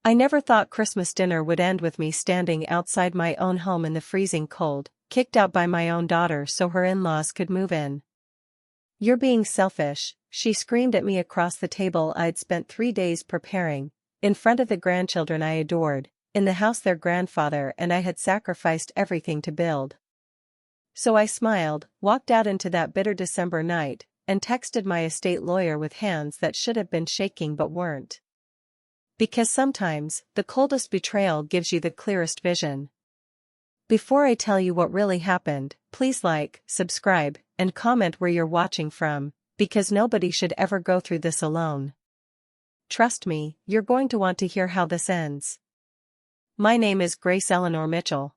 I never thought Christmas dinner would end with me standing outside my own home in the freezing cold, kicked out by my own daughter so her in-laws could move in. "You're being selfish," she screamed at me across the table I'd spent 3 days preparing, in front of the grandchildren I adored, in the house their grandfather and I had sacrificed everything to build. So I smiled, walked out into that bitter December night, and texted my estate lawyer with hands that should have been shaking but weren't. Because sometimes, the coldest betrayal gives you the clearest vision. Before I tell you what really happened, please like, subscribe, and comment where you're watching from, because nobody should ever go through this alone. Trust me, you're going to want to hear how this ends. My name is Grace Eleanor Mitchell.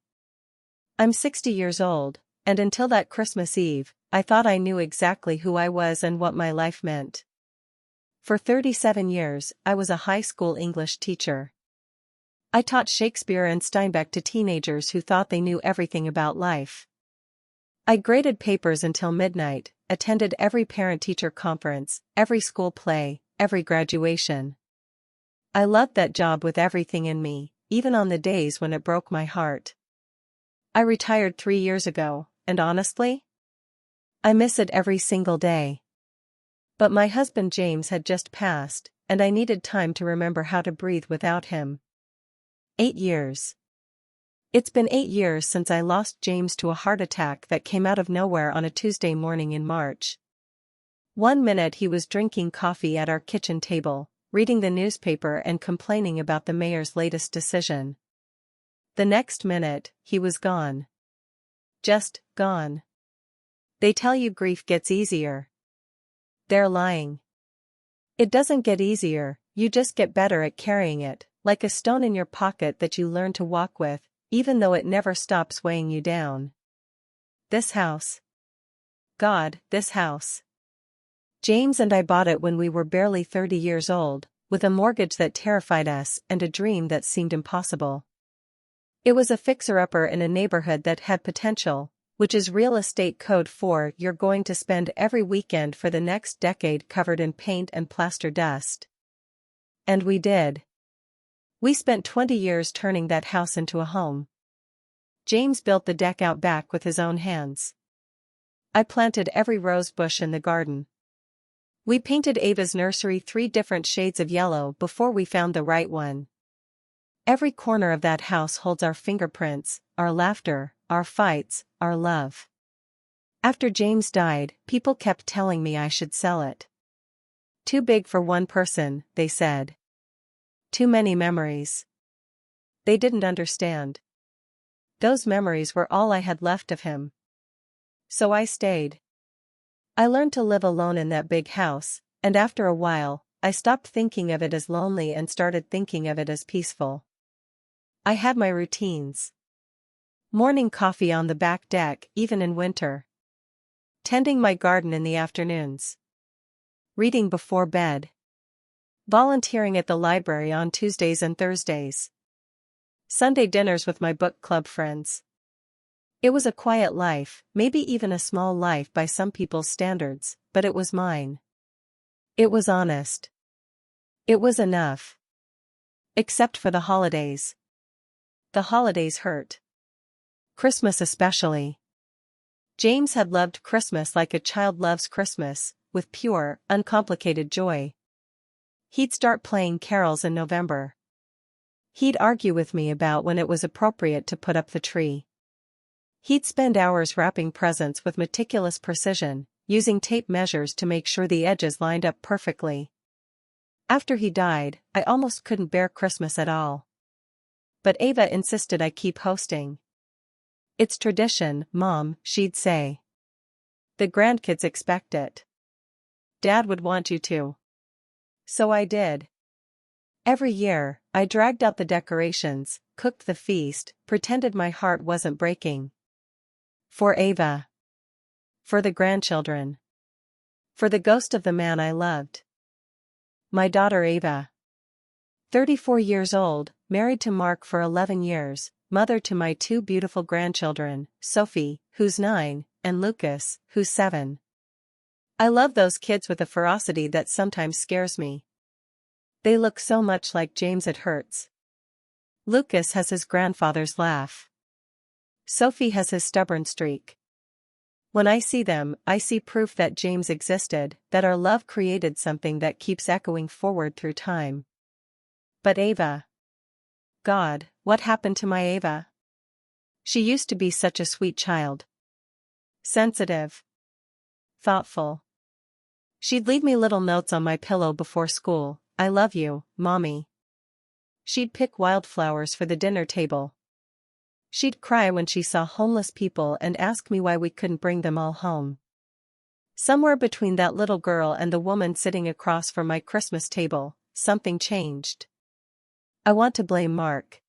I'm 60 years old, and until that Christmas Eve, I thought I knew exactly who I was and what my life meant. For 37 years, I was a high school English teacher. I taught Shakespeare and Steinbeck to teenagers who thought they knew everything about life. I graded papers until midnight, attended every parent-teacher conference, every school play, every graduation. I loved that job with everything in me, even on the days when it broke my heart. I retired 3 years ago, and honestly, I miss it every single day. But my husband James had just passed, and I needed time to remember how to breathe without him. 8 years. It's been 8 years since I lost James to a heart attack that came out of nowhere on a Tuesday morning in March. One minute he was drinking coffee at our kitchen table, reading the newspaper and complaining about the mayor's latest decision. The next minute, he was gone. Just gone. They tell you grief gets easier. They're lying. It doesn't get easier, you just get better at carrying it, like a stone in your pocket that you learn to walk with, even though it never stops weighing you down. This house. God, this house. James and I bought it when we were barely 30 years old, with a mortgage that terrified us and a dream that seemed impossible. It was a fixer-upper in a neighborhood that had potential, which is real estate code for you're going to spend every weekend for the next decade covered in paint and plaster dust. And we did. We spent 20 years turning that house into a home. James built the deck out back with his own hands. I planted every rose bush in the garden. We painted Ava's nursery 3 different shades of yellow before we found the right one. Every corner of that house holds our fingerprints, our laughter, our fights, our love. After James died, people kept telling me I should sell it. Too big for one person, they said. Too many memories. They didn't understand. Those memories were all I had left of him. So I stayed. I learned to live alone in that big house, and after a while, I stopped thinking of it as lonely and started thinking of it as peaceful. I had my routines. Morning coffee on the back deck even in winter. Tending my garden in the afternoons. Reading before bed. Volunteering at the library on Tuesdays and Thursdays. Sunday dinners with my book club friends. It was a quiet life, maybe even a small life by some people's standards, but it was mine. It was honest. It was enough. Except for the holidays. The holidays hurt. Christmas especially. James had loved Christmas like a child loves Christmas, with pure, uncomplicated joy. He'd start playing carols in November. He'd argue with me about when it was appropriate to put up the tree. He'd spend hours wrapping presents with meticulous precision, using tape measures to make sure the edges lined up perfectly. After he died, I almost couldn't bear Christmas at all. But Ava insisted I keep hosting. It's tradition, Mom, she'd say. The grandkids expect it. Dad would want you to. So I did. Every year, I dragged out the decorations, cooked the feast, pretended my heart wasn't breaking. For Ava. For the grandchildren. For the ghost of the man I loved. My daughter Ava. 34 years old, married to Mark for 11 years, mother to my 2 beautiful grandchildren, Sophie, who's 9, and Lucas, who's 7. I love those kids with a ferocity that sometimes scares me. They look so much like James it hurts. Lucas has his grandfather's laugh. Sophie has his stubborn streak. When I see them, I see proof that James existed, that our love created something that keeps echoing forward through time. But Ava. God, what happened to my Ava? She used to be such a sweet child. Sensitive. Thoughtful. She'd leave me little notes on my pillow before school. I love you, Mommy. She'd pick wildflowers for the dinner table. She'd cry when she saw homeless people and ask me why we couldn't bring them all home. Somewhere between that little girl and the woman sitting across from my Christmas table, something changed. I want to blame Mark.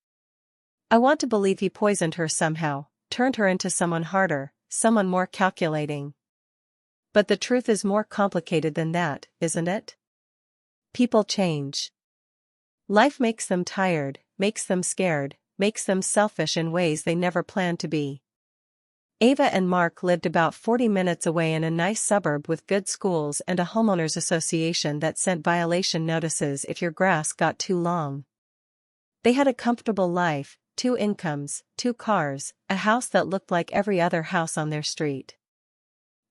I want to believe he poisoned her somehow, turned her into someone harder, someone more calculating. But the truth is more complicated than that, isn't it? People change. Life makes them tired, makes them scared, makes them selfish in ways they never planned to be. Ava and Mark lived about 40 minutes away in a nice suburb with good schools and a homeowners association that sent violation notices if your grass got too long. They had a comfortable life, 2 incomes, 2 cars, a house that looked like every other house on their street.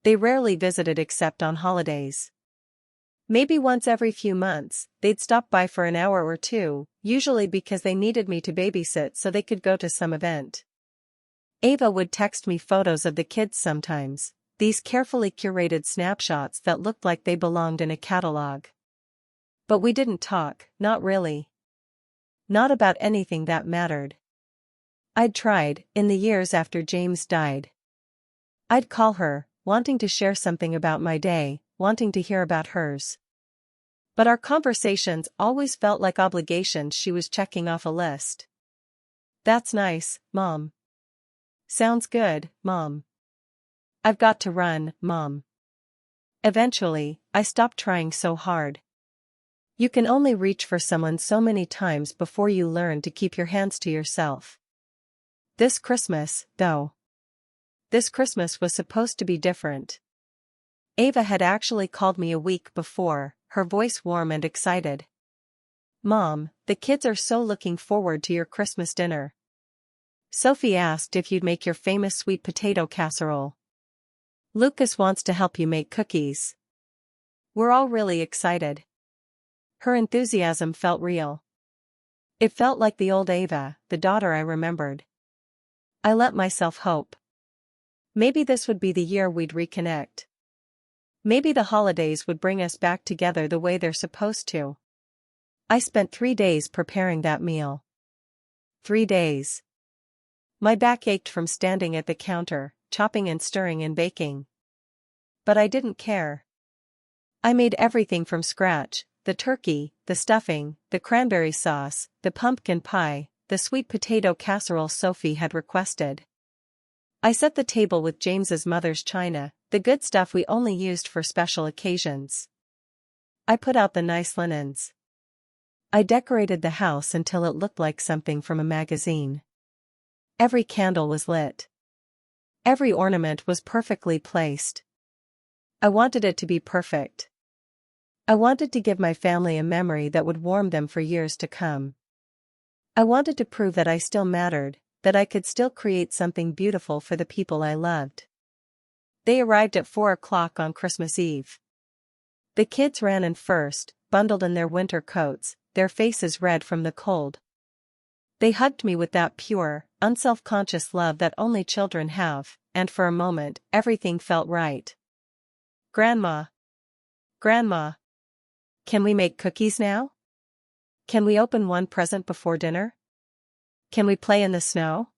They rarely visited except on holidays. Maybe once every few months, they'd stop by for an hour or two, usually because they needed me to babysit so they could go to some event. Ava would text me photos of the kids sometimes, these carefully curated snapshots that looked like they belonged in a catalog. But we didn't talk, not really. Not about anything that mattered. I'd tried, in the years after James died. I'd call her, wanting to share something about my day, wanting to hear about hers. But our conversations always felt like obligations she was checking off a list. That's nice, Mom. Sounds good, Mom. I've got to run, Mom. Eventually, I stopped trying so hard. You can only reach for someone so many times before you learn to keep your hands to yourself. This Christmas, though. This Christmas was supposed to be different. Ava had actually called me a week before, her voice warm and excited. Mom, the kids are so looking forward to your Christmas dinner. Sophie asked if you'd make your famous sweet potato casserole. Lucas wants to help you make cookies. We're all really excited. Her enthusiasm felt real. It felt like the old Ava, the daughter I remembered. I let myself hope. Maybe this would be the year we'd reconnect. Maybe the holidays would bring us back together the way they're supposed to. I spent 3 days preparing that meal. 3 days. My back ached from standing at the counter, chopping and stirring and baking. But I didn't care. I made everything from scratch, the turkey, the stuffing, the cranberry sauce, the pumpkin pie, the sweet potato casserole Sophie had requested. I set the table with James's mother's china, the good stuff we only used for special occasions. I put out the nice linens. I decorated the house until it looked like something from a magazine. Every candle was lit. Every ornament was perfectly placed. I wanted it to be perfect. I wanted to give my family a memory that would warm them for years to come. I wanted to prove that I still mattered, that I could still create something beautiful for the people I loved. They arrived at 4 o'clock on Christmas Eve. The kids ran in first, bundled in their winter coats, their faces red from the cold. They hugged me with that pure, unself-conscious love that only children have, and for a moment, everything felt right. Grandma. Grandma. Can we make cookies now? Can we open one present before dinner? Can we play in the snow?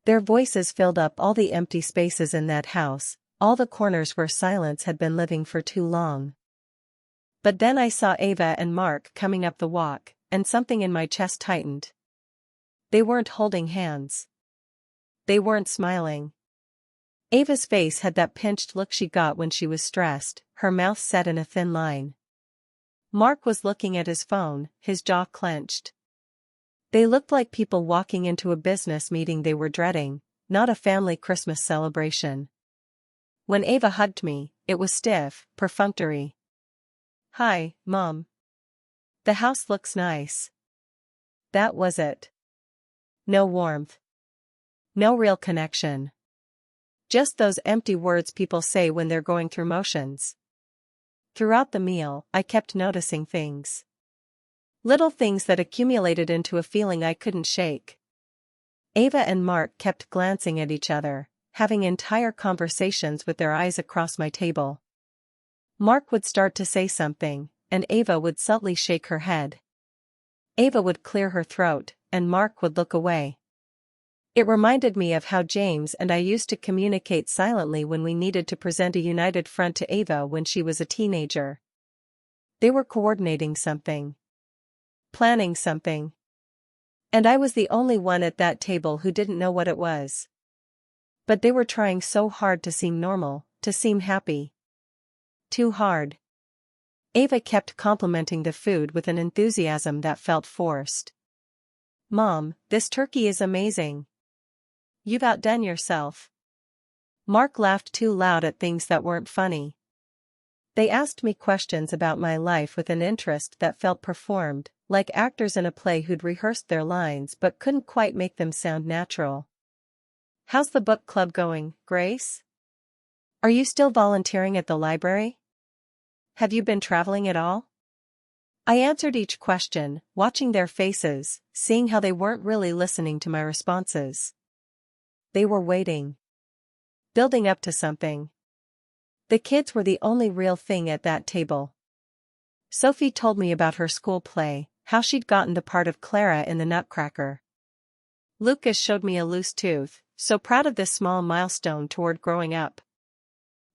Their voices filled up all the empty spaces in that house, all the corners where silence had been living for too long. But then I saw Ava and Mark coming up the walk, and something in my chest tightened. They weren't holding hands. They weren't smiling. Ava's face had that pinched look she got when she was stressed, her mouth set in a thin line. Mark was looking at his phone, his jaw clenched. They looked like people walking into a business meeting they were dreading, not a family Christmas celebration. When Ava hugged me, it was stiff, perfunctory. Hi, Mom. The house looks nice. That was it. No warmth. No real connection. Just those empty words people say when they're going through motions. Throughout the meal, I kept noticing things. Little things that accumulated into a feeling I couldn't shake. Ava and Mark kept glancing at each other, having entire conversations with their eyes across my table. Mark would start to say something, and Ava would subtly shake her head. Ava would clear her throat, and Mark would look away. It reminded me of how James and I used to communicate silently when we needed to present a united front to Ava when she was a teenager. They were coordinating something. Planning something. And I was the only one at that table who didn't know what it was. But they were trying so hard to seem normal, to seem happy. Too hard. Ava kept complimenting the food with an enthusiasm that felt forced. "Mom, this turkey is amazing. You've outdone yourself." Mark laughed too loud at things that weren't funny. They asked me questions about my life with an interest that felt performed, like actors in a play who'd rehearsed their lines but couldn't quite make them sound natural. "How's the book club going, Grace? Are you still volunteering at the library? Have you been traveling at all?" I answered each question, watching their faces, seeing how they weren't really listening to my responses. They were waiting. Building up to something. The kids were the only real thing at that table. Sophie told me about her school play, how she'd gotten the part of Clara in the Nutcracker. Lucas showed me a loose tooth, so proud of this small milestone toward growing up.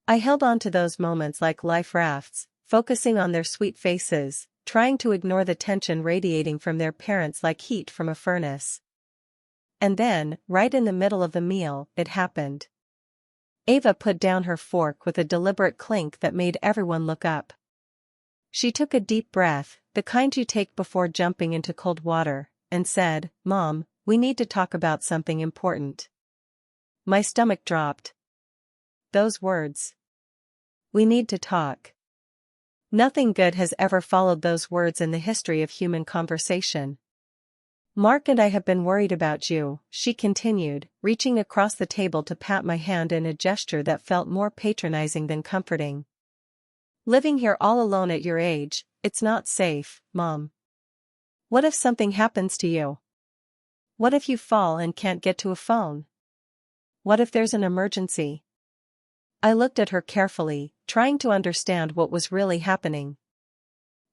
I held on to those moments like life rafts, focusing on their sweet faces, trying to ignore the tension radiating from their parents like heat from a furnace. And then, right in the middle of the meal, it happened. Ava put down her fork with a deliberate clink that made everyone look up. She took a deep breath, the kind you take before jumping into cold water, and said, "Mom, we need to talk about something important." My stomach dropped. Those words. We need to talk. Nothing good has ever followed those words in the history of human conversation. "Mark and I have been worried about you," she continued, reaching across the table to pat my hand in a gesture that felt more patronizing than comforting. "Living here all alone at your age, it's not safe, Mom. What if something happens to you? What if you fall and can't get to a phone? What if there's an emergency?" I looked at her carefully, trying to understand what was really happening.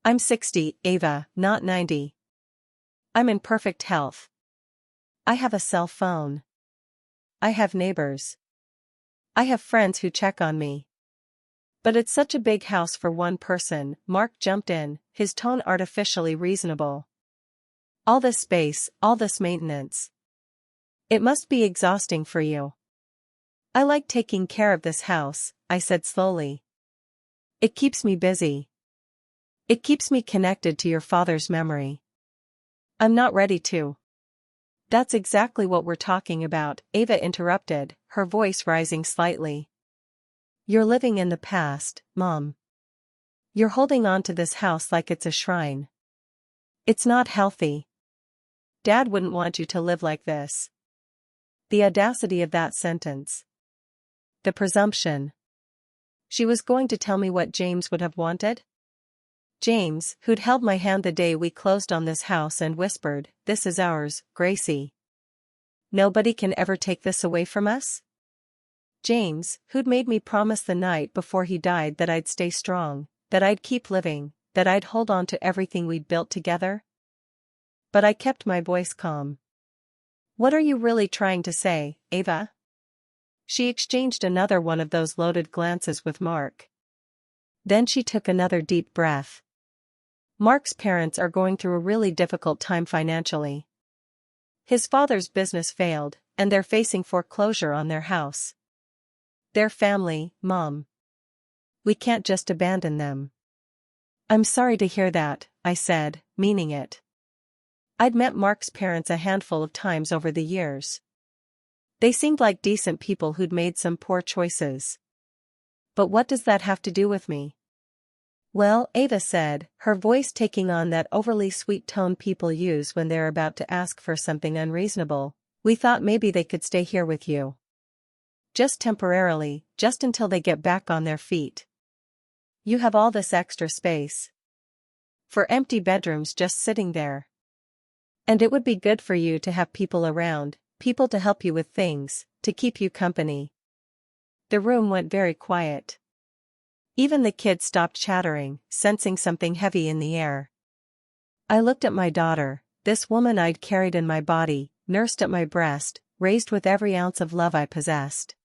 "I'm 60, Ava, not 90. I'm in perfect health. I have a cell phone. I have neighbors. I have friends who check on me. But it's such a big house for one person," Mark jumped in, his tone artificially reasonable. "All this space, all this maintenance. It must be exhausting for you." "I like taking care of this house," I said slowly. "It keeps me busy. It keeps me connected to your father's memory. I'm not ready to." "That's exactly what we're talking about," Ava interrupted, her voice rising slightly. "You're living in the past, Mom. You're holding on to this house like it's a shrine. It's not healthy. Dad wouldn't want you to live like this." The audacity of that sentence. The presumption. She was going to tell me what James would have wanted? James, who'd held my hand the day we closed on this house and whispered, "This is ours, Gracie. Nobody can ever take this away from us?" James, who'd made me promise the night before he died that I'd stay strong, that I'd keep living, that I'd hold on to everything we'd built together. But I kept my voice calm. "What are you really trying to say, Ava?" She exchanged another one of those loaded glances with Mark. Then she took another deep breath. "Mark's parents are going through a really difficult time financially. His father's business failed, and they're facing foreclosure on their house. Their family, Mom. We can't just abandon them." "I'm sorry to hear that," I said, meaning it. I'd met Mark's parents a handful of times over the years. They seemed like decent people who'd made some poor choices. But what does that have to do with me? Well, Ava said, her voice taking on that overly sweet tone people use when they're about to ask for something unreasonable, we thought maybe they could stay here with you. Just temporarily, just until they get back on their feet. You have all this extra space. For empty bedrooms just sitting there. And it would be good for you to have people around, people to help you with things, to keep you company. The room went very quiet. Even the kids stopped chattering, sensing something heavy in the air. I looked at my daughter, this woman I'd carried in my body, nursed at my breast, raised with every ounce of love I possessed.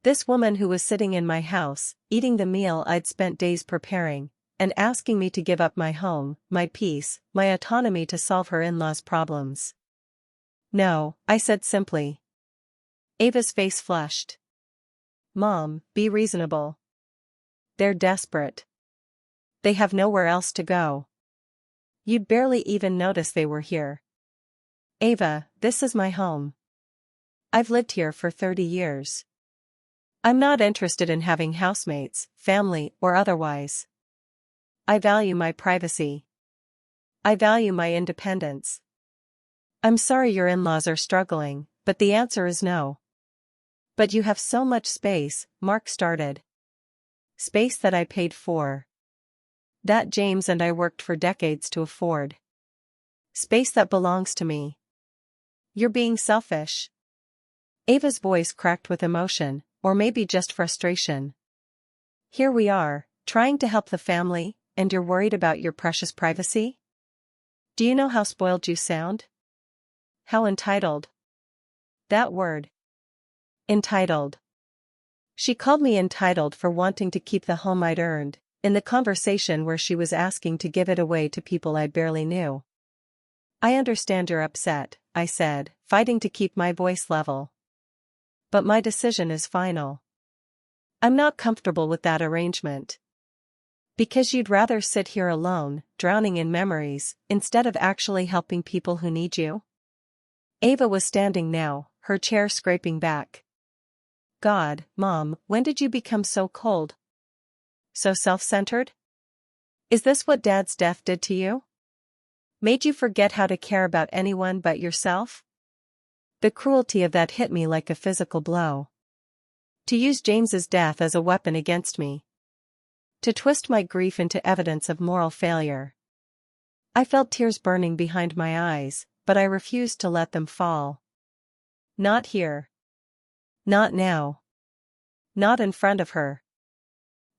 This woman who was sitting in my house, eating the meal I'd spent days preparing, and asking me to give up my home, my peace, my autonomy to solve her in-laws' problems. No, I said simply. Ava's face flushed. Mom, be reasonable. They're desperate. They have nowhere else to go. You'd barely even notice they were here. Ava, this is my home. I've lived here for 30 years. I'm not interested in having housemates, family, or otherwise. I value my privacy. I value my independence. I'm sorry your in-laws are struggling, but the answer is no. But you have so much space, Mark started. Space that I paid for. That James and I worked for decades to afford. Space that belongs to me. You're being selfish. Ava's voice cracked with emotion, or maybe just frustration. Here we are, trying to help the family, and you're worried about your precious privacy? Do you know how spoiled you sound? How entitled. That word. Entitled. She called me entitled for wanting to keep the home I'd earned, in the conversation where she was asking to give it away to people I barely knew. I understand you're upset, I said, fighting to keep my voice level. But my decision is final. I'm not comfortable with that arrangement. Because you'd rather sit here alone, drowning in memories, instead of actually helping people who need you? Ava was standing now, her chair scraping back. God, Mom, when did you become so cold? So self-centered? Is this what Dad's death did to you? Made you forget how to care about anyone but yourself? The cruelty of that hit me like a physical blow. To use James's death as a weapon against me. To twist my grief into evidence of moral failure. I felt tears burning behind my eyes, but I refused to let them fall. Not here. Not now. Not in front of her.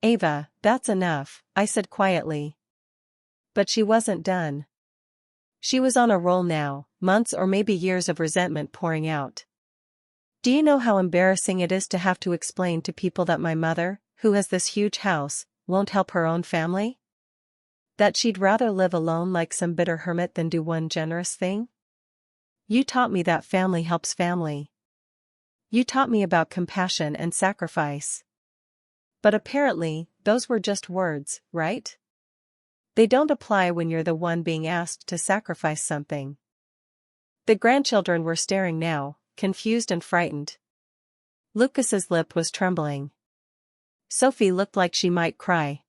Ava, that's enough, I said quietly. But she wasn't done. She was on a roll now, months or maybe years of resentment pouring out. Do you know how embarrassing it is to have to explain to people that my mother, who has this huge house, won't help her own family? That she'd rather live alone like some bitter hermit than do one generous thing? You taught me that family helps family. You taught me about compassion and sacrifice. But apparently, those were just words, right? They don't apply when you're the one being asked to sacrifice something. The grandchildren were staring now, confused and frightened. Lucas's lip was trembling. Sophie looked like she might cry.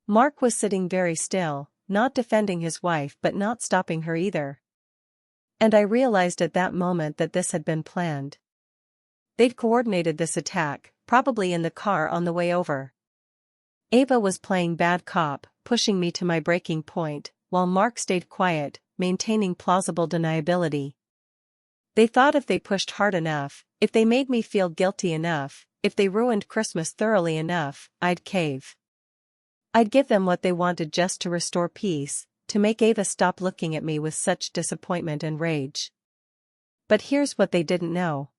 Mark was sitting very still, not defending his wife but not stopping her either. And I realized at that moment that this had been planned. They'd coordinated this attack, probably in the car on the way over. Ava was playing bad cop, pushing me to my breaking point, while Mark stayed quiet, maintaining plausible deniability. They thought if they pushed hard enough, if they made me feel guilty enough, if they ruined Christmas thoroughly enough, I'd cave. I'd give them what they wanted just to restore peace, to make Ava stop looking at me with such disappointment and rage. But here's what they didn't know.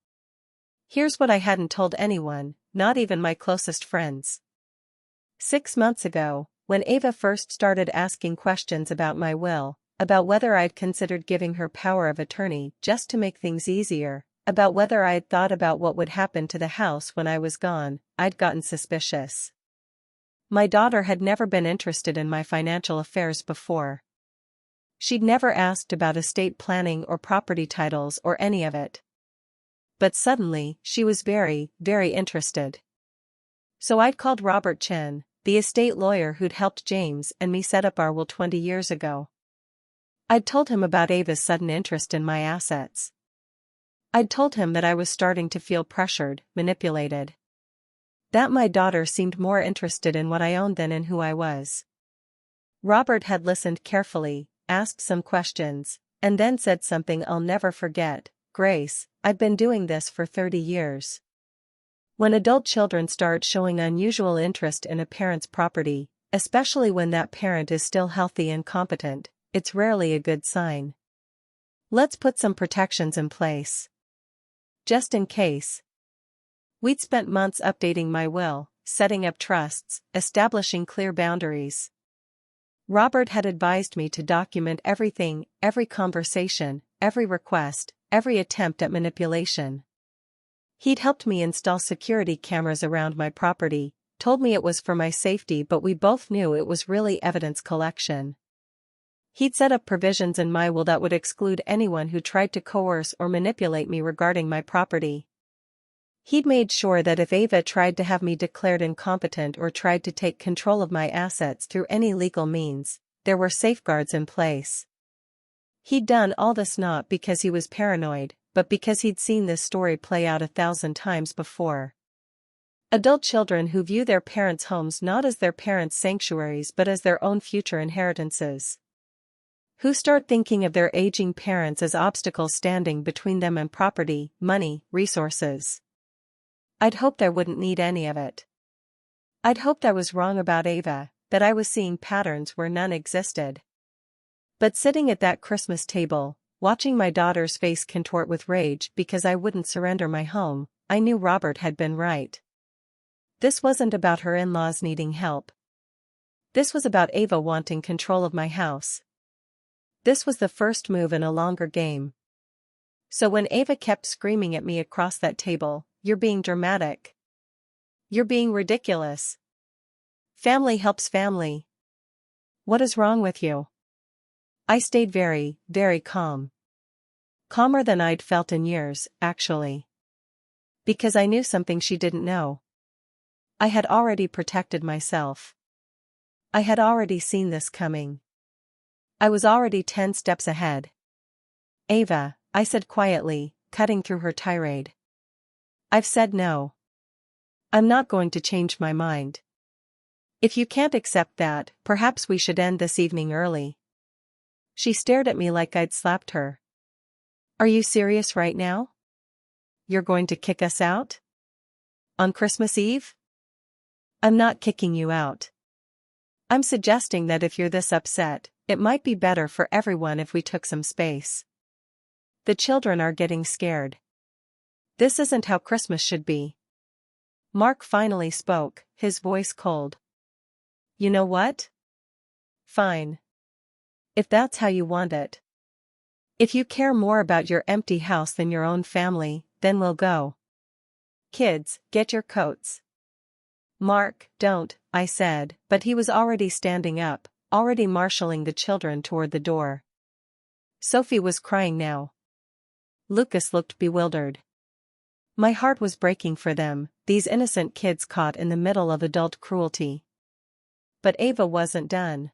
Here's what I hadn't told anyone, not even my closest friends. 6 months ago, when Ava first started asking questions about my will, about whether I'd considered giving her power of attorney just to make things easier, about whether I'd thought about what would happen to the house when I was gone, I'd gotten suspicious. My daughter had never been interested in my financial affairs before. She'd never asked about estate planning or property titles or any of it. But suddenly, she was very, very interested. So I'd called Robert Chen, the estate lawyer who'd helped James and me set up our will 20 years ago. I'd told him about Ava's sudden interest in my assets. I'd told him that I was starting to feel pressured, manipulated. That my daughter seemed more interested in what I owned than in who I was. Robert had listened carefully, asked some questions, and then said something I'll never forget. "Grace, I've been doing this for 30 years. When adult children start showing unusual interest in a parent's property, especially when that parent is still healthy and competent, it's rarely a good sign. Let's put some protections in place. Just in case." We'd spent months updating my will, setting up trusts, establishing clear boundaries. Robert had advised me to document everything, every conversation, every request, every attempt at manipulation. He'd helped me install security cameras around my property, told me it was for my safety, but we both knew it was really evidence collection. He'd set up provisions in my will that would exclude anyone who tried to coerce or manipulate me regarding my property. He'd made sure that if Ava tried to have me declared incompetent or tried to take control of my assets through any legal means, there were safeguards in place. He'd done all this not because he was paranoid, but because he'd seen this story play out 1,000 times before. Adult children who view their parents' homes not as their parents' sanctuaries but as their own future inheritances. Who start thinking of their aging parents as obstacles standing between them and property, money, resources. I'd hoped I wouldn't need any of it. I'd hoped I was wrong about Ava, that I was seeing patterns where none existed. But sitting at that Christmas table, watching my daughter's face contort with rage because I wouldn't surrender my home, I knew Robert had been right. This wasn't about her in-laws needing help. This was about Ava wanting control of my house. This was the first move in a longer game. So when Ava kept screaming at me across that table, "You're being dramatic. You're being ridiculous. Family helps family. What is wrong with you?" I stayed very, very calm. Calmer than I'd felt in years, actually. Because I knew something she didn't know. I had already protected myself. I had already seen this coming. I was already 10 steps ahead. "Ava," I said quietly, cutting through her tirade. "I've said no. I'm not going to change my mind. If you can't accept that, perhaps we should end this evening early." She stared at me like I'd slapped her. "Are you serious right now? You're going to kick us out? On Christmas Eve?" "I'm not kicking you out. I'm suggesting that if you're this upset, it might be better for everyone if we took some space. The children are getting scared. This isn't how Christmas should be." Mark finally spoke, his voice cold. "You know what? Fine. If that's how you want it. If you care more about your empty house than your own family, then we'll go. Kids, get your coats." "Mark, don't," I said, but he was already standing up, already marshalling the children toward the door. Sophie was crying now. Lucas looked bewildered. My heart was breaking for them, these innocent kids caught in the middle of adult cruelty. But Ava wasn't done.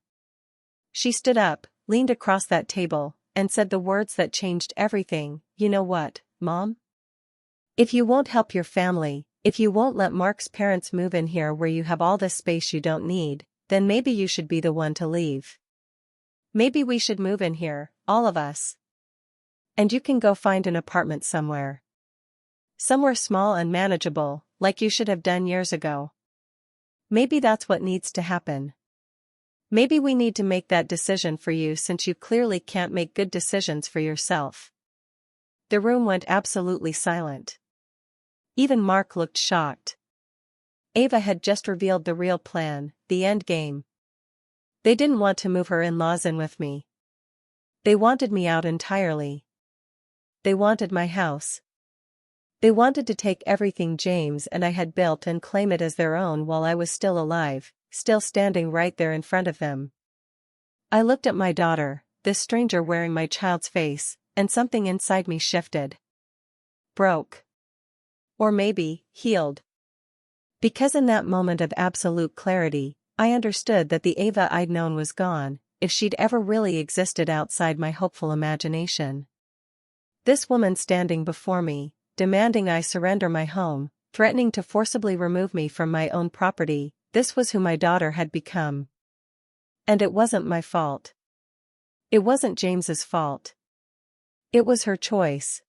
She stood up, leaned across that table, and said the words that changed everything. "You know what, Mom? If you won't help your family, if you won't let Mark's parents move in here where you have all this space you don't need, then maybe you should be the one to leave. Maybe we should move in here, all of us. And you can go find an apartment somewhere. Somewhere small and manageable, like you should have done years ago. Maybe that's what needs to happen. Maybe we need to make that decision for you since you clearly can't make good decisions for yourself." The room went absolutely silent. Even Mark looked shocked. Ava had just revealed the real plan, the end game. They didn't want to move her in-laws in with me. They wanted me out entirely. They wanted my house. They wanted to take everything James and I had built and claim it as their own while I was still alive, still standing right there in front of them. I looked at my daughter, this stranger wearing my child's face, and something inside me shifted. Broke. Or maybe, healed. Because in that moment of absolute clarity, I understood that the Ava I'd known was gone, if she'd ever really existed outside my hopeful imagination. This woman standing before me, demanding I surrender my home, threatening to forcibly remove me from my own property, this was who my daughter had become. And it wasn't my fault. It wasn't James's fault. It was her choice.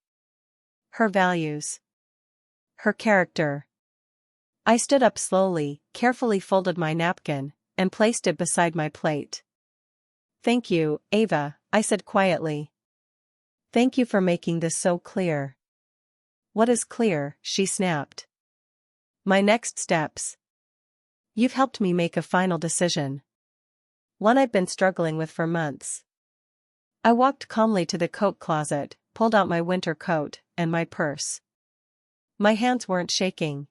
Her values. Her character. I stood up slowly, carefully folded my napkin, and placed it beside my plate. "Thank you, Ava," I said quietly. "Thank you for making this so clear." "What is clear?" she snapped. "My next steps. You've helped me make a final decision. One I've been struggling with for months." I walked calmly to the coat closet, pulled out my winter coat, and my purse. My hands weren't shaking.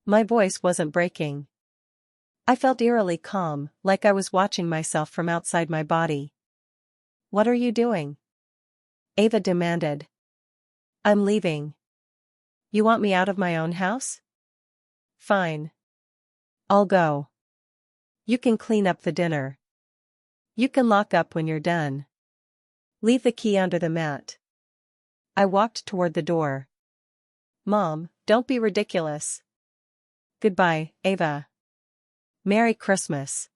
My voice wasn't breaking. I felt eerily calm, like I was watching myself from outside my body. "What are you doing?" Ava demanded. "I'm leaving." "You want me out of my own house?" "Fine. I'll go. You can clean up the dinner. You can lock up when you're done. Leave the key under the mat." I walked toward the door. "Mom, don't be ridiculous." "Goodbye, Ava. Merry Christmas."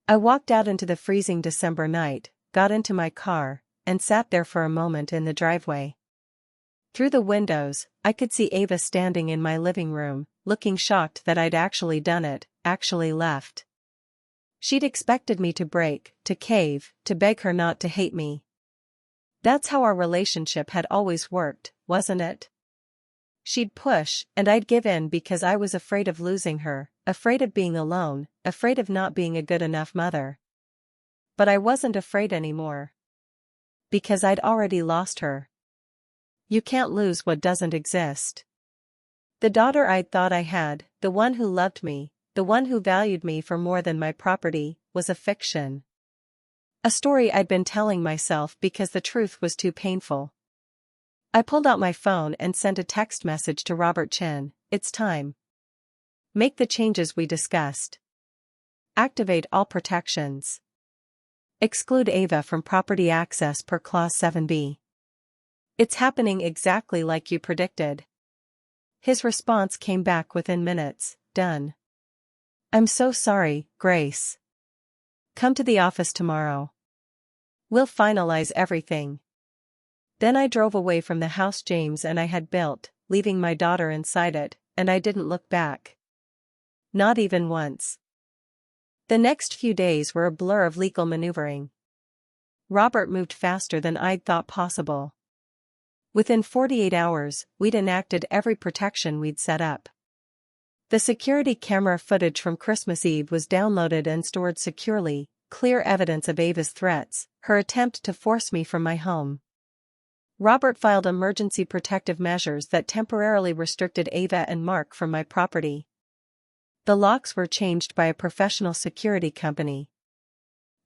I walked out into the freezing December night, got into my car, and sat there for a moment in the driveway. Through the windows, I could see Ava standing in my living room, looking shocked that I'd actually done it, actually left. She'd expected me to break, to cave, to beg her not to hate me. That's how our relationship had always worked, wasn't it? She'd push, and I'd give in because I was afraid of losing her, afraid of being alone, afraid of not being a good enough mother. But I wasn't afraid anymore. Because I'd already lost her. You can't lose what doesn't exist. The daughter I'd thought I had, the one who loved me, the one who valued me for more than my property, was a fiction. A story I'd been telling myself because the truth was too painful. I pulled out my phone and sent a text message to Robert Chen. "It's time. Make the changes we discussed. Activate all protections. Exclude Ava from property access per Clause 7B. It's happening exactly like you predicted." His response came back within minutes. "Done. I'm so sorry, Grace. Come to the office tomorrow. We'll finalize everything." Then I drove away from the house James and I had built, leaving my daughter inside it, and I didn't look back. Not even once. The next few days were a blur of legal maneuvering. Robert moved faster than I'd thought possible. Within 48 hours, we'd enacted every protection we'd set up. The security camera footage from Christmas Eve was downloaded and stored securely, clear evidence of Ava's threats, her attempt to force me from my home. Robert filed emergency protective measures that temporarily restricted Ava and Mark from my property. The locks were changed by a professional security company.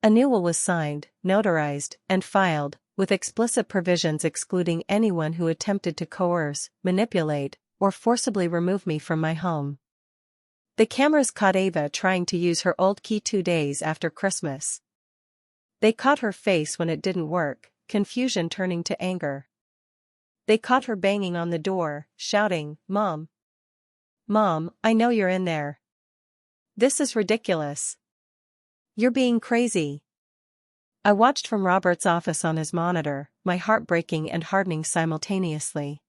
A new will was signed, notarized, and filed, with explicit provisions excluding anyone who attempted to coerce, manipulate, or forcibly remove me from my home. The cameras caught Ava trying to use her old key 2 days after Christmas. They caught her face when it didn't work, confusion turning to anger. They caught her banging on the door, shouting, "Mom! Mom, I know you're in there. This is ridiculous. You're being crazy." I watched from Robert's office on his monitor, my heart breaking and hardening simultaneously.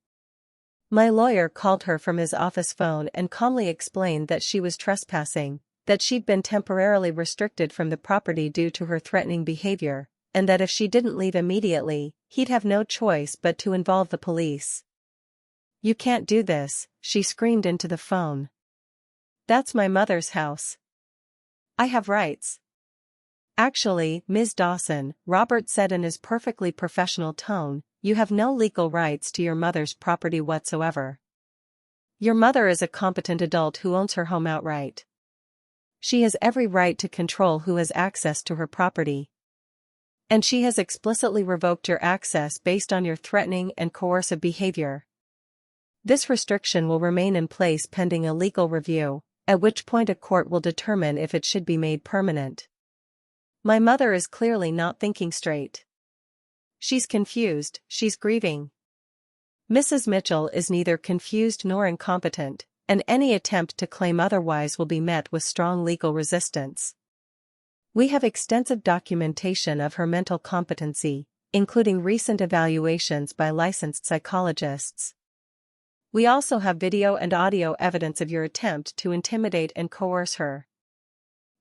My lawyer called her from his office phone and calmly explained that she was trespassing, that she'd been temporarily restricted from the property due to her threatening behavior, and that if she didn't leave immediately, he'd have no choice but to involve the police. "You can't do this," she screamed into the phone. "That's my mother's house. I have rights." "Actually, Ms. Dawson," Robert said in his perfectly professional tone, "you have no legal rights to your mother's property whatsoever. Your mother is a competent adult who owns her home outright. She has every right to control who has access to her property. And she has explicitly revoked your access based on your threatening and coercive behavior." This restriction will remain in place pending a legal review, at which point a court will determine if it should be made permanent. My mother is clearly not thinking straight. She's confused, she's grieving. Mrs. Mitchell is neither confused nor incompetent, and any attempt to claim otherwise will be met with strong legal resistance. We have extensive documentation of her mental competency, including recent evaluations by licensed psychologists. We also have video and audio evidence of your attempt to intimidate and coerce her.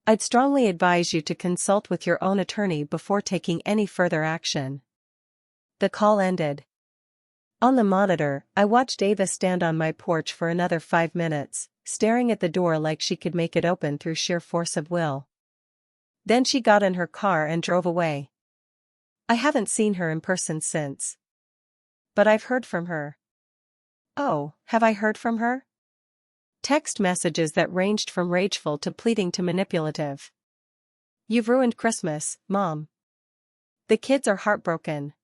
I'd strongly advise you to consult with your own attorney before taking any further action. The call ended. On the monitor, I watched Ava stand on my porch for another 5 minutes, staring at the door like she could make it open through sheer force of will. Then she got in her car and drove away. I haven't seen her in person since. But I've heard from her. Oh, have I heard from her? Text messages that ranged from rageful to pleading to manipulative. You've ruined Christmas, Mom. The kids are heartbroken.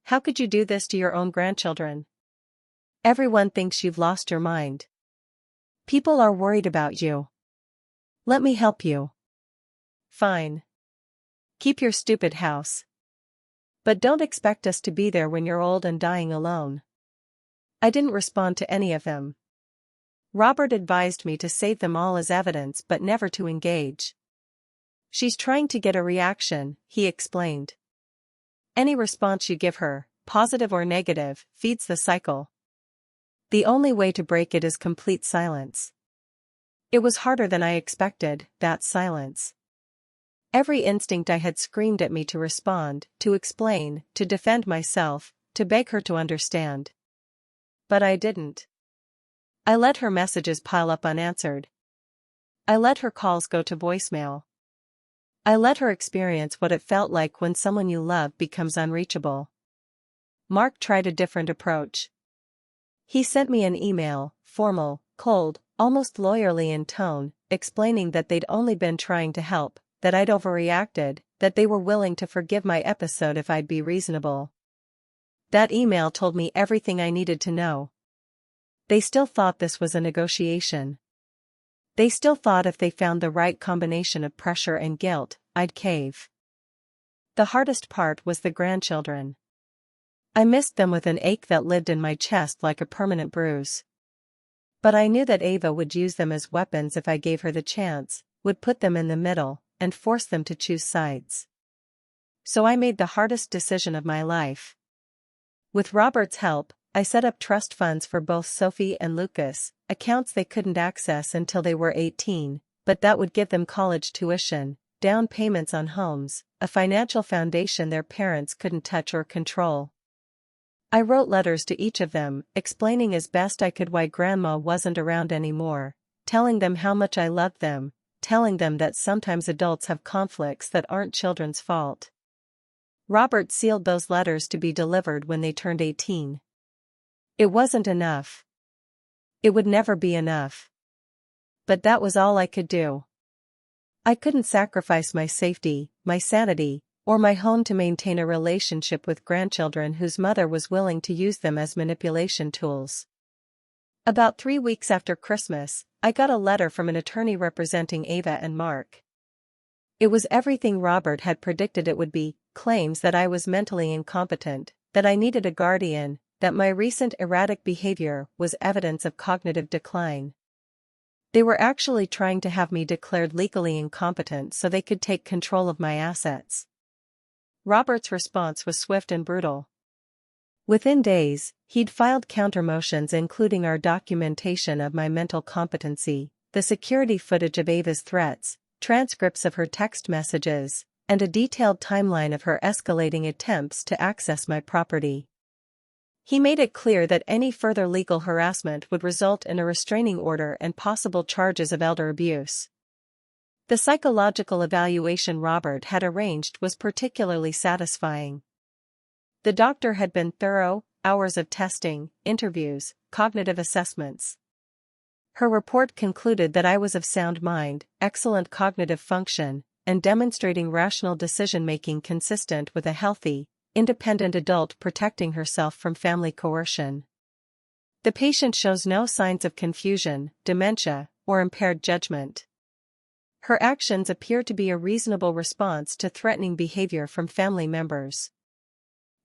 How could you do this to your own grandchildren? Everyone thinks you've lost your mind. People are worried about you. Let me help you. Fine. Keep your stupid house. But don't expect us to be there when you're old and dying alone. I didn't respond to any of them. Robert advised me to save them all as evidence but never to engage. She's trying to get a reaction, he explained. Any response you give her, positive or negative, feeds the cycle. The only way to break it is complete silence. It was harder than I expected, that silence. Every instinct I had screamed at me to respond, to explain, to defend myself, to beg her to understand. But I didn't. I let her messages pile up unanswered. I let her calls go to voicemail. I let her experience what it felt like when someone you love becomes unreachable. Mark tried a different approach. He sent me an email, formal, cold, almost lawyerly in tone, explaining that they'd only been trying to help, that I'd overreacted, that they were willing to forgive my episode if I'd be reasonable. That email told me everything I needed to know. They still thought this was a negotiation. They still thought if they found the right combination of pressure and guilt, I'd cave. The hardest part was the grandchildren. I missed them with an ache that lived in my chest like a permanent bruise. But I knew that Ava would use them as weapons if I gave her the chance, would put them in the middle, and force them to choose sides. So I made the hardest decision of my life. With Robert's help, I set up trust funds for both Sophie and Lucas, accounts they couldn't access until they were 18, but that would give them college tuition, down payments on homes, a financial foundation their parents couldn't touch or control. I wrote letters to each of them, explaining as best I could why Grandma wasn't around anymore, telling them how much I loved them, telling them that sometimes adults have conflicts that aren't children's fault. Robert sealed those letters to be delivered when they turned 18. It wasn't enough. It would never be enough. But that was all I could do. I couldn't sacrifice my safety, my sanity, or my home to maintain a relationship with grandchildren whose mother was willing to use them as manipulation tools. About 3 weeks after Christmas, I got a letter from an attorney representing Ava and Mark. It was everything Robert had predicted it would be, claims that I was mentally incompetent, that I needed a guardian, that my recent erratic behavior was evidence of cognitive decline. They were actually trying to have me declared legally incompetent so they could take control of my assets. Robert's response was swift and brutal. Within days, he'd filed counter-motions including our documentation of my mental competency, the security footage of Ava's threats, transcripts of her text messages, and a detailed timeline of her escalating attempts to access my property. He made it clear that any further legal harassment would result in a restraining order and possible charges of elder abuse. The psychological evaluation Robert had arranged was particularly satisfying. The doctor had been thorough, hours of testing, interviews, cognitive assessments. Her report concluded that I was of sound mind, excellent cognitive function, and demonstrating rational decision-making consistent with a healthy, independent adult protecting herself from family coercion. The patient shows no signs of confusion, dementia, or impaired judgment. Her actions appear to be a reasonable response to threatening behavior from family members.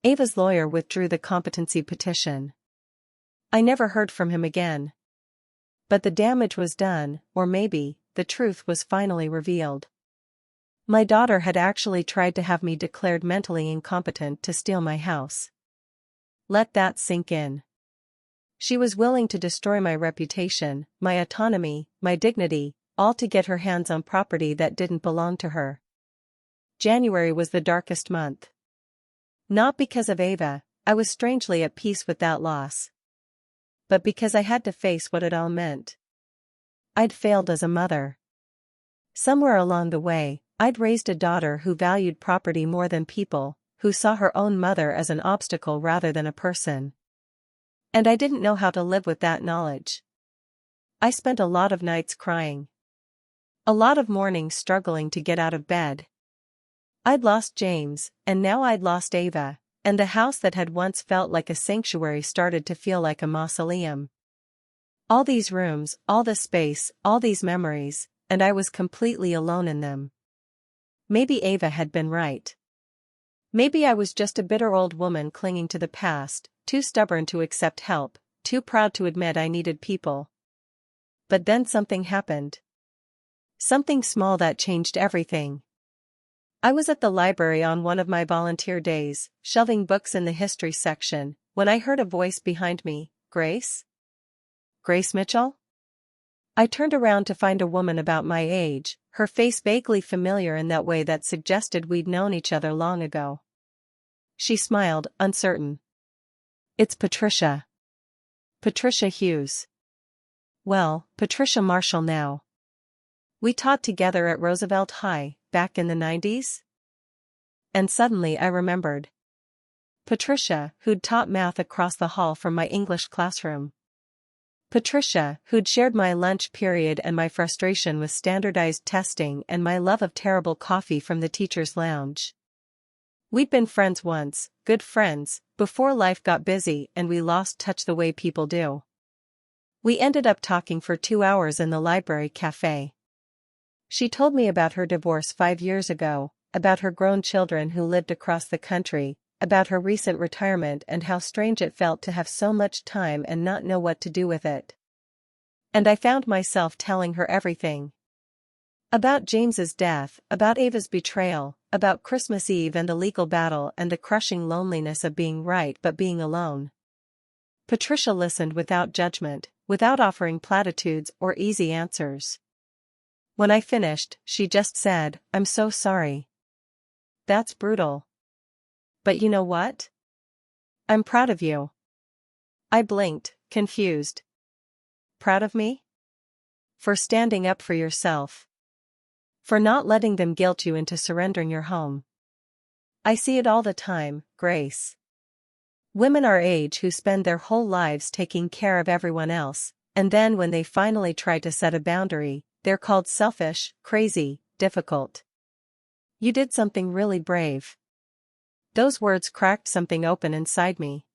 Ava's lawyer withdrew the competency petition. I never heard from him again. But the damage was done, or maybe, the truth was finally revealed. My daughter had actually tried to have me declared mentally incompetent to steal my house. Let that sink in. She was willing to destroy my reputation, my autonomy, my dignity, all to get her hands on property that didn't belong to her. January was the darkest month. Not because of Ava, I was strangely at peace with that loss. But because I had to face what it all meant. I'd failed as a mother. Somewhere along the way, I'd raised a daughter who valued property more than people, who saw her own mother as an obstacle rather than a person. And I didn't know how to live with that knowledge. I spent a lot of nights crying. A lot of mornings struggling to get out of bed. I'd lost James, and now I'd lost Ava, and the house that had once felt like a sanctuary started to feel like a mausoleum. All these rooms, all this space, all these memories, and I was completely alone in them. Maybe Ava had been right. Maybe I was just a bitter old woman clinging to the past, too stubborn to accept help, too proud to admit I needed people. But then something happened. Something small that changed everything. I was at the library on one of my volunteer days, shelving books in the history section, when I heard a voice behind me. Grace? Grace Mitchell? I turned around to find a woman about my age, her face vaguely familiar in that way that suggested we'd known each other long ago. She smiled, uncertain. It's Patricia. Patricia Hughes. Well, Patricia Marshall now. We taught together at Roosevelt High, back in the 90s? And suddenly I remembered. Patricia, who'd taught math across the hall from my English classroom. Patricia, who'd shared my lunch period and my frustration with standardized testing and my love of terrible coffee from the teacher's lounge. We'd been friends once, good friends, before life got busy and we lost touch the way people do. We ended up talking for 2 hours in the library cafe. She told me about her divorce 5 years ago, about her grown children who lived across the country, about her recent retirement and how strange it felt to have so much time and not know what to do with it. And I found myself telling her everything. About James's death, about Ava's betrayal, about Christmas Eve and the legal battle and the crushing loneliness of being right but being alone. Patricia listened without judgment, without offering platitudes or easy answers. When I finished, she just said, "I'm so sorry. That's brutal. But you know what? I'm proud of you." I blinked, confused. Proud of me? For standing up for yourself. For not letting them guilt you into surrendering your home. I see it all the time, Grace. Women our age who spend their whole lives taking care of everyone else, and then when they finally try to set a boundary, they're called selfish, crazy, difficult. You did something really brave. Those words cracked something open inside me.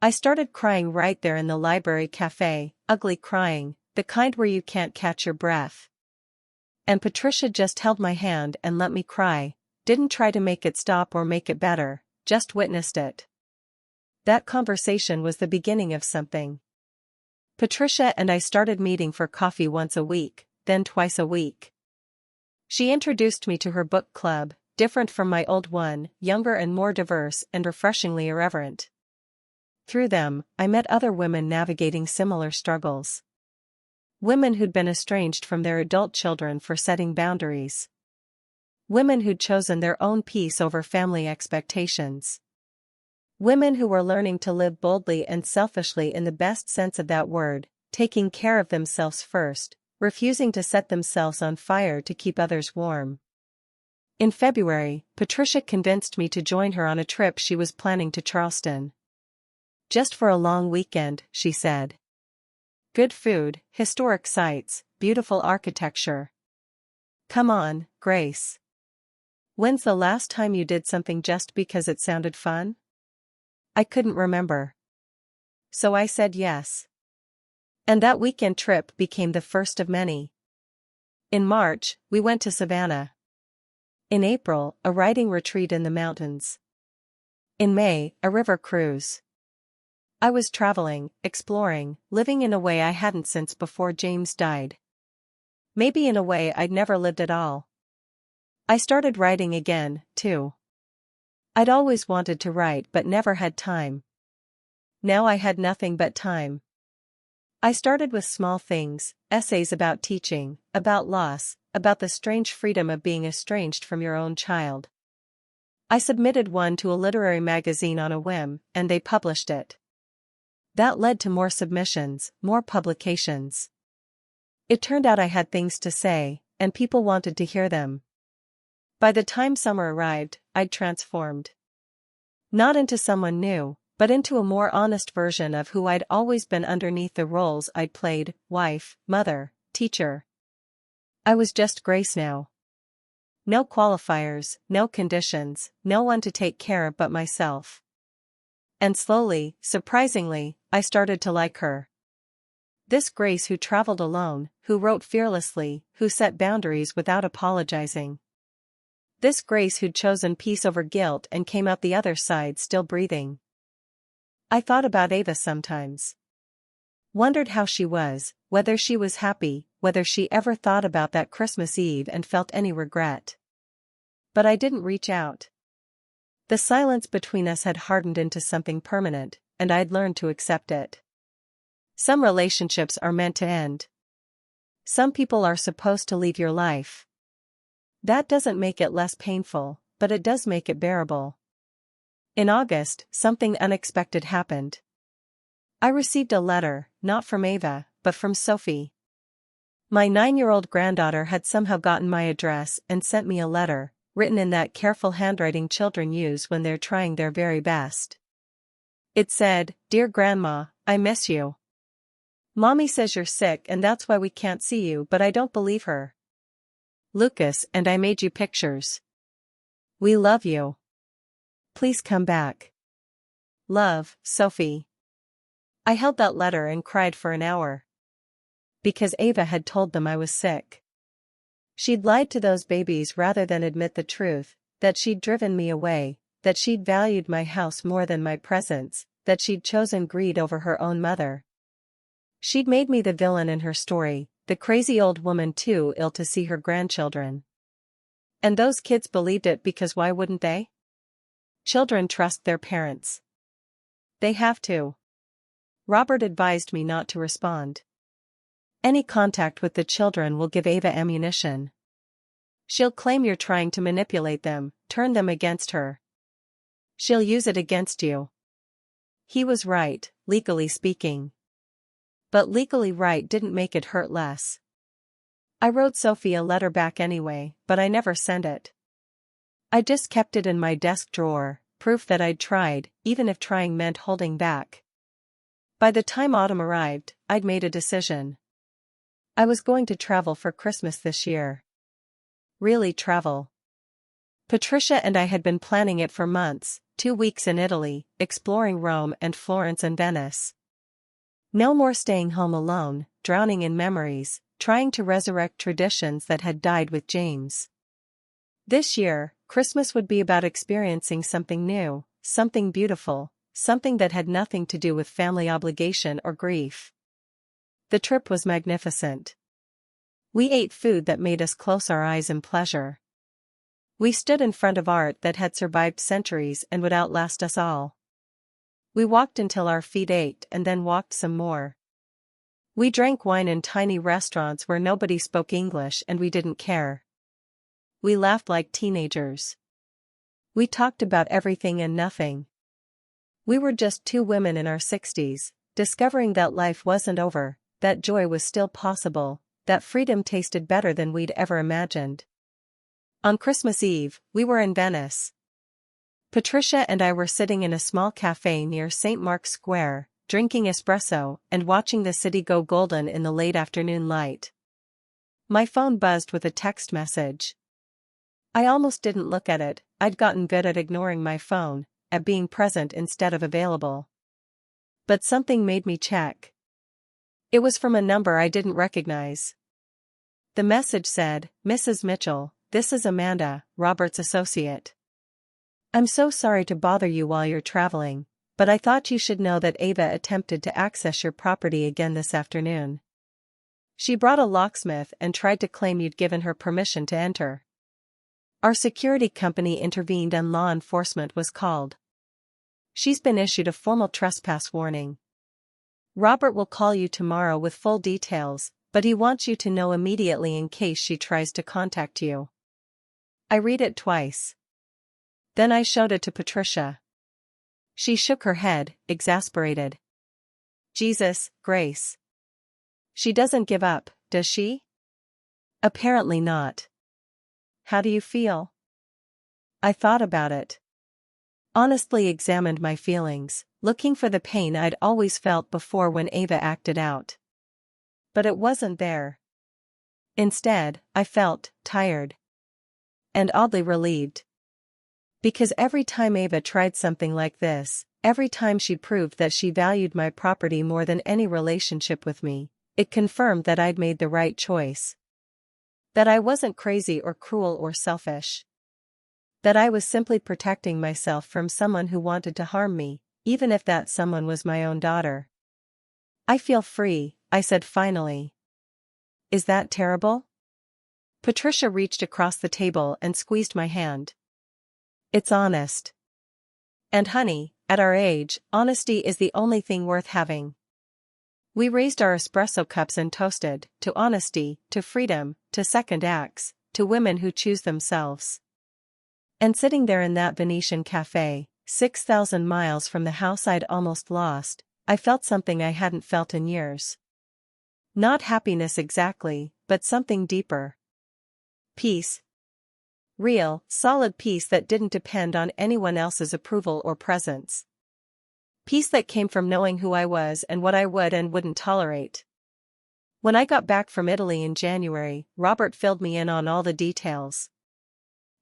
I started crying right there in the library cafe, ugly crying, the kind where you can't catch your breath. And Patricia just held my hand and let me cry, didn't try to make it stop or make it better, just witnessed it. That conversation was the beginning of something. Patricia and I started meeting for coffee once a week, then twice a week. She introduced me to her book club, different from my old one, younger and more diverse and refreshingly irreverent. Through them, I met other women navigating similar struggles. Women who'd been estranged from their adult children for setting boundaries. Women who'd chosen their own peace over family expectations. Women who were learning to live boldly and selfishly in the best sense of that word, taking care of themselves first, refusing to set themselves on fire to keep others warm. In February, Patricia convinced me to join her on a trip she was planning to Charleston. Just for a long weekend, she said. Good food, historic sights, beautiful architecture. Come on, Grace. When's the last time you did something just because it sounded fun? I couldn't remember. so I said yes. And that weekend trip became the first of many. In March, we went to Savannah. In April, a riding retreat in the mountains. In May, a river cruise. I was traveling, exploring, living in a way I hadn't since before James died. Maybe in a way I'd never lived at all. I started writing again, too. I'd always wanted to write but never had time. Now I had nothing but time. I started with small things, essays about teaching, about loss, about the strange freedom of being estranged from your own child. I submitted one to a literary magazine on a whim, and they published it. That led to more submissions, more publications. It turned out I had things to say, and people wanted to hear them. By the time summer arrived, I'd transformed. Not into someone new, but into a more honest version of who I'd always been underneath the roles I'd played: wife, mother, teacher. I was just Grace now. No qualifiers, no conditions, no one to take care of but myself. And slowly, surprisingly, I started to like her. This Grace who traveled alone, who wrote fearlessly, who set boundaries without apologizing. This Grace who'd chosen peace over guilt and came out the other side still breathing. I thought about Ava sometimes. Wondered how she was, whether she was happy, whether she ever thought about that Christmas Eve and felt any regret. But I didn't reach out. The silence between us had hardened into something permanent, and I'd learned to accept it. Some relationships are meant to end. Some people are supposed to leave your life. That doesn't make it less painful, but it does make it bearable. In August, something unexpected happened. I received a letter, not from Ava, but from Sophie. My 9-year-old granddaughter had somehow gotten my address and sent me a letter, written in that careful handwriting children use when they're trying their very best. It said, "Dear Grandma, I miss you. Mommy says you're sick and that's why we can't see you, but I don't believe her. Lucas and I made you pictures. We love you. Please come back. Love, Sophie." I held that letter and cried for an hour. Because Ava had told them I was sick. She'd lied to those babies rather than admit the truth, that she'd driven me away, that she'd valued my house more than my presence, that she'd chosen greed over her own mother. She'd made me the villain in her story, the crazy old woman too ill to see her grandchildren. And those kids believed it because why wouldn't they? Children trust their parents. They have to. Robert advised me not to respond. Any contact with the children will give Ava ammunition. She'll claim you're trying to manipulate them, turn them against her. She'll use it against you. He was right, legally speaking. But legally right didn't make it hurt less. I wrote Sophie a letter back anyway, but I never sent it. I just kept it in my desk drawer, proof that I'd tried, even if trying meant holding back. By the time autumn arrived, I'd made a decision. I was going to travel for Christmas this year. Really travel. Patricia and I had been planning it for months, 2 weeks in Italy, exploring Rome and Florence and Venice. No more staying home alone, drowning in memories, trying to resurrect traditions that had died with James. This year, Christmas would be about experiencing something new, something beautiful, something that had nothing to do with family obligation or grief. The trip was magnificent. We ate food that made us close our eyes in pleasure. We stood in front of art that had survived centuries and would outlast us all. We walked until our feet ached and then walked some more. We drank wine in tiny restaurants where nobody spoke English and we didn't care. We laughed like teenagers. We talked about everything and nothing. We were just 2 women in our 60s, discovering that life wasn't over, that joy was still possible, that freedom tasted better than we'd ever imagined. On Christmas Eve, we were in Venice. Patricia and I were sitting in a small cafe near St. Mark's Square, drinking espresso and watching the city go golden in the late afternoon light. My phone buzzed with a text message. I almost didn't look at it. I'd gotten good at ignoring my phone, at being present instead of available. But something made me check. It was from a number I didn't recognize. The message said, "Mrs. Mitchell, this is Amanda, Robert's associate. I'm so sorry to bother you while you're traveling, but I thought you should know that Ava attempted to access your property again this afternoon. She brought a locksmith and tried to claim you'd given her permission to enter. Our security company intervened and law enforcement was called. She's been issued a formal trespass warning. Robert will call you tomorrow with full details, but he wants you to know immediately in case she tries to contact you." I read it twice. Then I showed it to Patricia. She shook her head, exasperated. "Jesus, Grace. She doesn't give up, does she?" "Apparently not. How do you feel?" I thought about it. Honestly examined my feelings, looking for the pain I'd always felt before when Ava acted out. But it wasn't there. Instead, I felt tired. And oddly relieved. Because every time Ava tried something like this, every time she proved that she valued my property more than any relationship with me, it confirmed that I'd made the right choice. That I wasn't crazy or cruel or selfish. That I was simply protecting myself from someone who wanted to harm me, even if that someone was my own daughter. "I feel free," I said finally. "Is that terrible?" Patricia reached across the table and squeezed my hand. "It's honest. And honey, at our age, honesty is the only thing worth having." We raised our espresso cups and toasted, to honesty, to freedom, to second acts, to women who choose themselves. And sitting there in that Venetian cafe, 6,000 miles from the house I'd almost lost, I felt something I hadn't felt in years. Not happiness exactly, but something deeper. Peace. Real, solid peace that didn't depend on anyone else's approval or presence. Peace that came from knowing who I was and what I would and wouldn't tolerate. When I got back from Italy in January, Robert filled me in on all the details.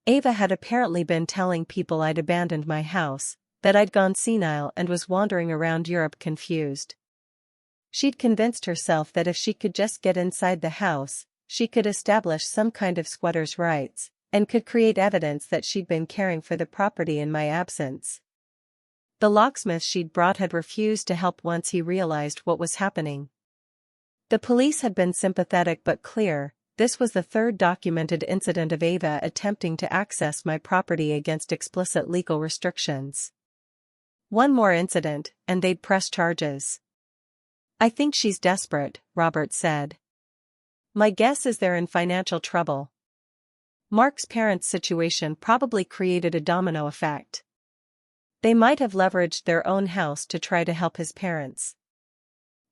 Ava had apparently been telling people I'd abandoned my house, that I'd gone senile and was wandering around Europe confused. She'd convinced herself that if she could just get inside the house, she could establish some kind of squatter's rights, and could create evidence that she'd been caring for the property in my absence. The locksmith she'd brought had refused to help once he realized what was happening. The police had been sympathetic but clear. This was the third documented incident of Ava attempting to access my property against explicit legal restrictions. One more incident, and they'd press charges. "I think she's desperate," Robert said. "My guess is they're in financial trouble. Mark's parents' situation probably created a domino effect. They might have leveraged their own house to try to help his parents.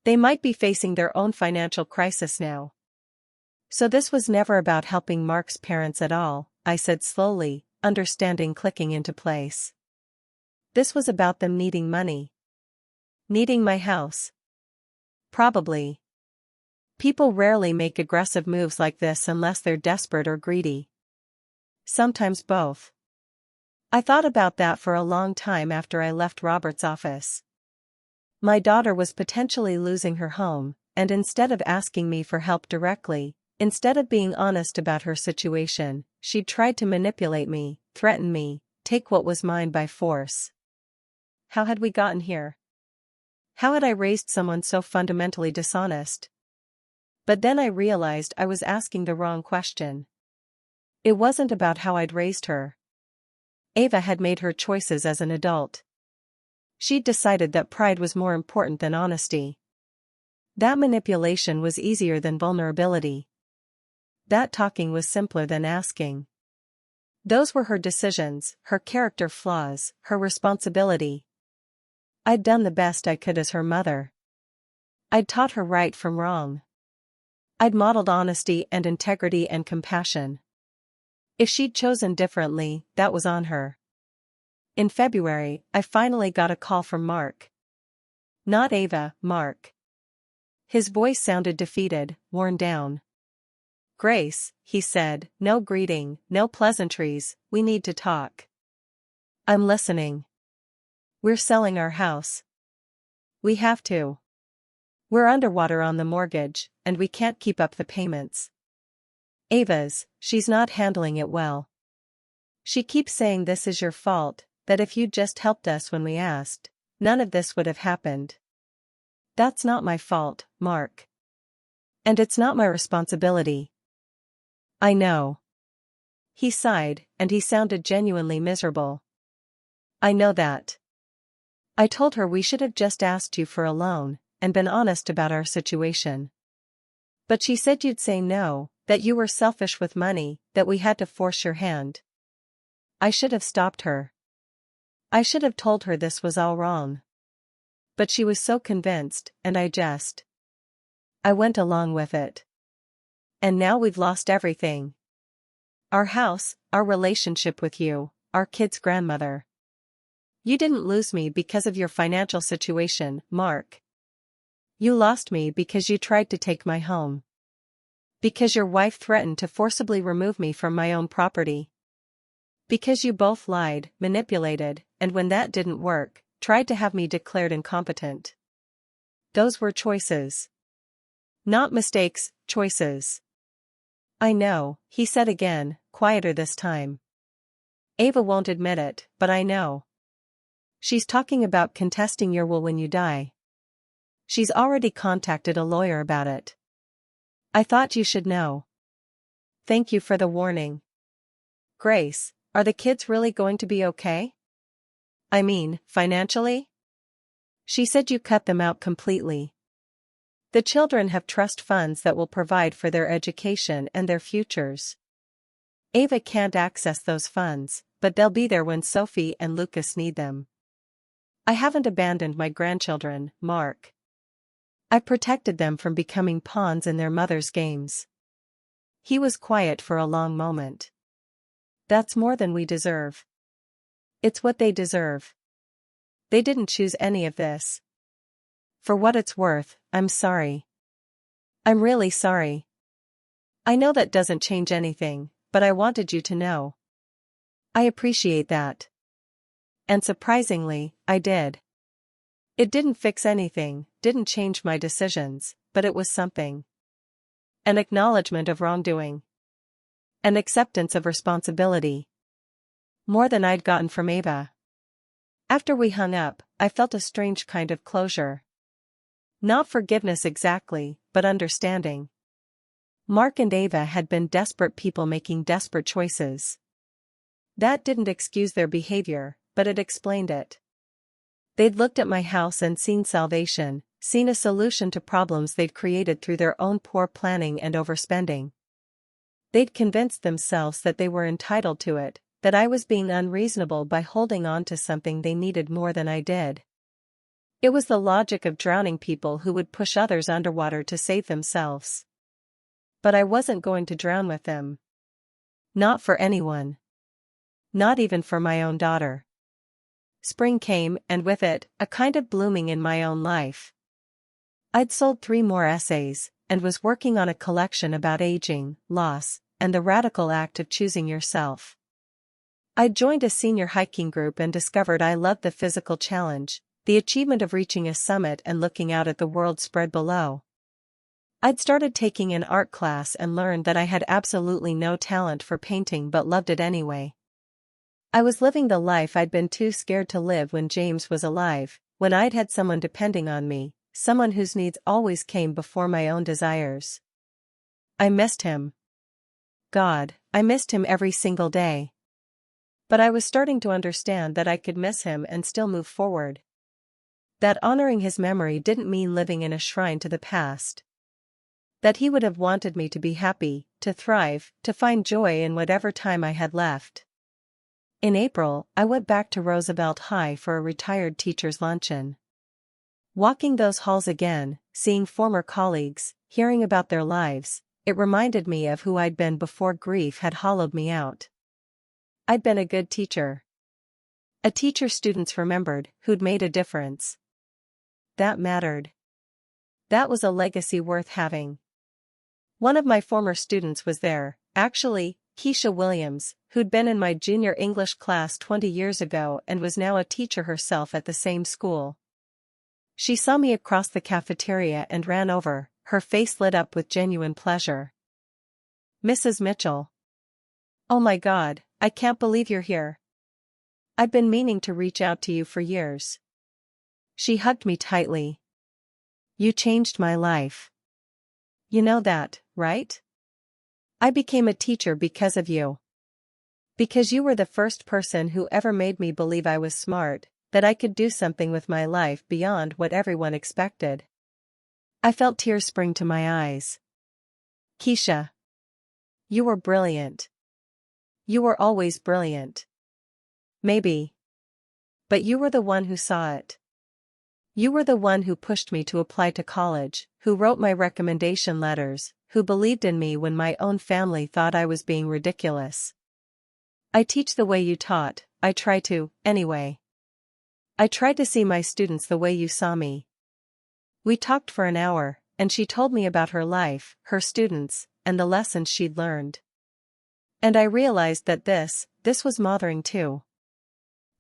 They might be facing their own financial crisis now. So this was never about helping Mark's parents at all," I said slowly, understanding clicking into place. "This was about them needing money. Needing my house. Probably. People rarely make aggressive moves like this unless they're desperate or greedy. Sometimes both." I thought about that for a long time after I left Robert's office. My daughter was potentially losing her home, and instead of asking me for help directly, instead of being honest about her situation, she'd tried to manipulate me, threaten me, take what was mine by force. How had we gotten here? How had I raised someone so fundamentally dishonest? But then I realized I was asking the wrong question. It wasn't about how I'd raised her. Ava had made her choices as an adult. She'd decided that pride was more important than honesty. That manipulation was easier than vulnerability. That talking was simpler than asking. Those were her decisions, her character flaws, her responsibility. I'd done the best I could as her mother. I'd taught her right from wrong. I'd modeled honesty and integrity and compassion. If she'd chosen differently, that was on her. In February, I finally got a call from Mark. Not Ava, Mark. His voice sounded defeated, worn down. "Grace," he said, "no greeting, no pleasantries, we need to talk." "I'm listening." "We're selling our house." We have to. We're underwater on the mortgage, and we can't keep up the payments. She's not handling it well. She keeps saying this is your fault, that if you'd just helped us when we asked, none of this would have happened. That's not my fault, Mark. And it's not my responsibility. I know. He sighed, and he sounded genuinely miserable. I know that. I told her we should have just asked you for a loan, and been honest about our situation. But she said you'd say no, that you were selfish with money, that we had to force your hand. I should have stopped her. I should have told her this was all wrong. But she was so convinced, and I went along with it. And now we've lost everything. Our house, our relationship with you, our kid's grandmother. You didn't lose me because of your financial situation, Mark. You lost me because you tried to take my home. Because your wife threatened to forcibly remove me from my own property. Because you both lied, manipulated, and when that didn't work, tried to have me declared incompetent. Those were choices. Not mistakes, choices. I know, he said again, quieter this time. Ava won't admit it, but I know. She's talking about contesting your will when you die. She's already contacted a lawyer about it. I thought you should know. Thank you for the warning. Grace, are the kids really going to be okay? I mean, financially? She said you cut them out completely. The children have trust funds that will provide for their education and their futures. Ava can't access those funds, but they'll be there when Sophie and Lucas need them. I haven't abandoned my grandchildren, Mark. I've protected them from becoming pawns in their mother's games. He was quiet for a long moment. That's more than we deserve. It's what they deserve. They didn't choose any of this. For what it's worth, I'm sorry. I'm really sorry. I know that doesn't change anything, but I wanted you to know. I appreciate that. And surprisingly, I did. It didn't fix anything, didn't change my decisions, but it was something. An acknowledgement of wrongdoing. An acceptance of responsibility. More than I'd gotten from Ava. After we hung up, I felt a strange kind of closure. Not forgiveness exactly, but understanding. Mark and Ava had been desperate people making desperate choices. That didn't excuse their behavior, but it explained it. They'd looked at my house and seen salvation, seen a solution to problems they'd created through their own poor planning and overspending. They'd convinced themselves that they were entitled to it, that I was being unreasonable by holding on to something they needed more than I did. It was the logic of drowning people who would push others underwater to save themselves. But I wasn't going to drown with them. Not for anyone. Not even for my own daughter. Spring came, and with it, a kind of blooming in my own life. I'd sold 3 more essays, and was working on a collection about aging, loss, and the radical act of choosing yourself. I'd joined a senior hiking group and discovered I loved the physical challenge, the achievement of reaching a summit and looking out at the world spread below. I'd started taking an art class and learned that I had absolutely no talent for painting but loved it anyway. I was living the life I'd been too scared to live when James was alive, when I'd had someone depending on me, someone whose needs always came before my own desires. I missed him. God, I missed him every single day. But I was starting to understand that I could miss him and still move forward. That honoring his memory didn't mean living in a shrine to the past. That he would have wanted me to be happy, to thrive, to find joy in whatever time I had left. In April, I went back to Roosevelt High for a retired teacher's luncheon. Walking those halls again, seeing former colleagues, hearing about their lives, it reminded me of who I'd been before grief had hollowed me out. I'd been a good teacher. A teacher students remembered, who'd made a difference. That mattered. That was a legacy worth having. One of my former students was there, actually, Keisha Williams, who'd been in my junior English class 20 years ago and was now a teacher herself at the same school. She saw me across the cafeteria and ran over, her face lit up with genuine pleasure. "Mrs. Mitchell. Oh my God, I can't believe you're here. I've been meaning to reach out to you for years." She hugged me tightly. "You changed my life. You know that, right? I became a teacher because of you. Because you were the first person who ever made me believe I was smart, that I could do something with my life beyond what everyone expected." I felt tears spring to my eyes. "Keisha. You were brilliant. You were always brilliant. Maybe. But you were the one who saw it. You were the one who pushed me to apply to college, who wrote my recommendation letters, who believed in me when my own family thought I was being ridiculous. I teach the way you taught, I try to, anyway. I tried to see my students the way you saw me." We talked for an hour, and she told me about her life, her students, and the lessons she'd learned. And I realized that this was mothering too.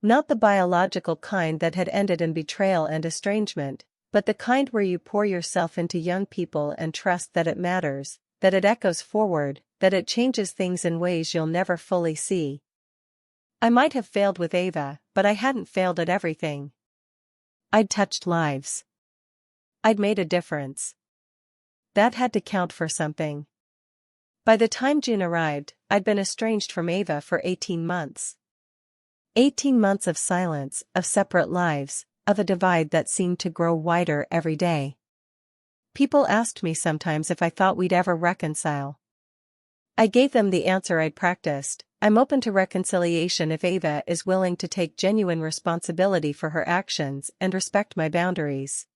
Not the biological kind that had ended in betrayal and estrangement, but the kind where you pour yourself into young people and trust that it matters, that it echoes forward, that it changes things in ways you'll never fully see. I might have failed with Ava, but I hadn't failed at everything. I'd touched lives. I'd made a difference. That had to count for something. By the time June arrived, I'd been estranged from Ava for 18 months. 18 months of silence, of separate lives, of a divide that seemed to grow wider every day. People asked me sometimes if I thought we'd ever reconcile. I gave them the answer I'd practiced: I'm open to reconciliation if Ava is willing to take genuine responsibility for her actions and respect my boundaries.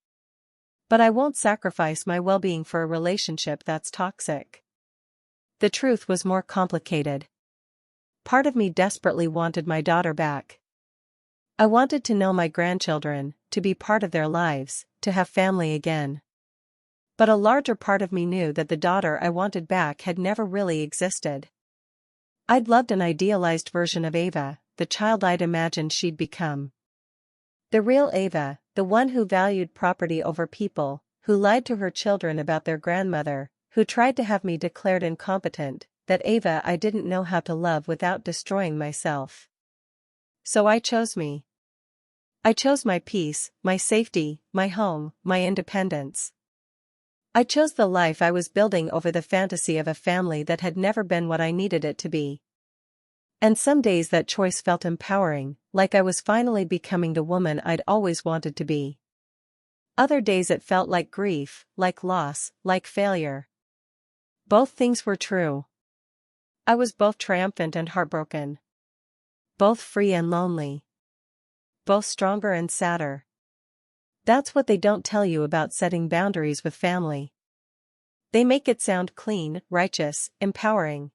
But I won't sacrifice my well-being for a relationship that's toxic. The truth was more complicated. Part of me desperately wanted my daughter back. I wanted to know my grandchildren, to be part of their lives, to have family again. But a larger part of me knew that the daughter I wanted back had never really existed. I'd loved an idealized version of Ava, the child I'd imagined she'd become. The real Ava, the one who valued property over people, who lied to her children about their grandmother, who tried to have me declared incompetent, that Ava I didn't know how to love without destroying myself. So I chose me. I chose my peace, my safety, my home, my independence. I chose the life I was building over the fantasy of a family that had never been what I needed it to be. And some days that choice felt empowering, like I was finally becoming the woman I'd always wanted to be. Other days it felt like grief, like loss, like failure. Both things were true. I was both triumphant and heartbroken. Both free and lonely. Both stronger and sadder. That's what they don't tell you about setting boundaries with family. They make it sound clean, righteous, empowering.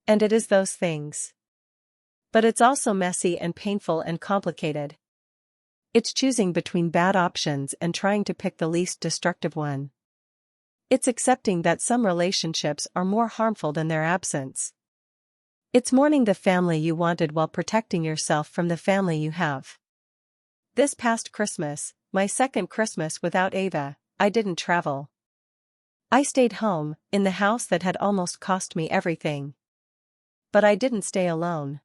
And it is those things. But it's also messy and painful and complicated. It's choosing between bad options and trying to pick the least destructive one. It's accepting that some relationships are more harmful than their absence. It's mourning the family you wanted while protecting yourself from the family you have. This past Christmas, my second Christmas without Ava, I didn't travel. I stayed home, in the house that had almost cost me everything. But I didn't stay alone.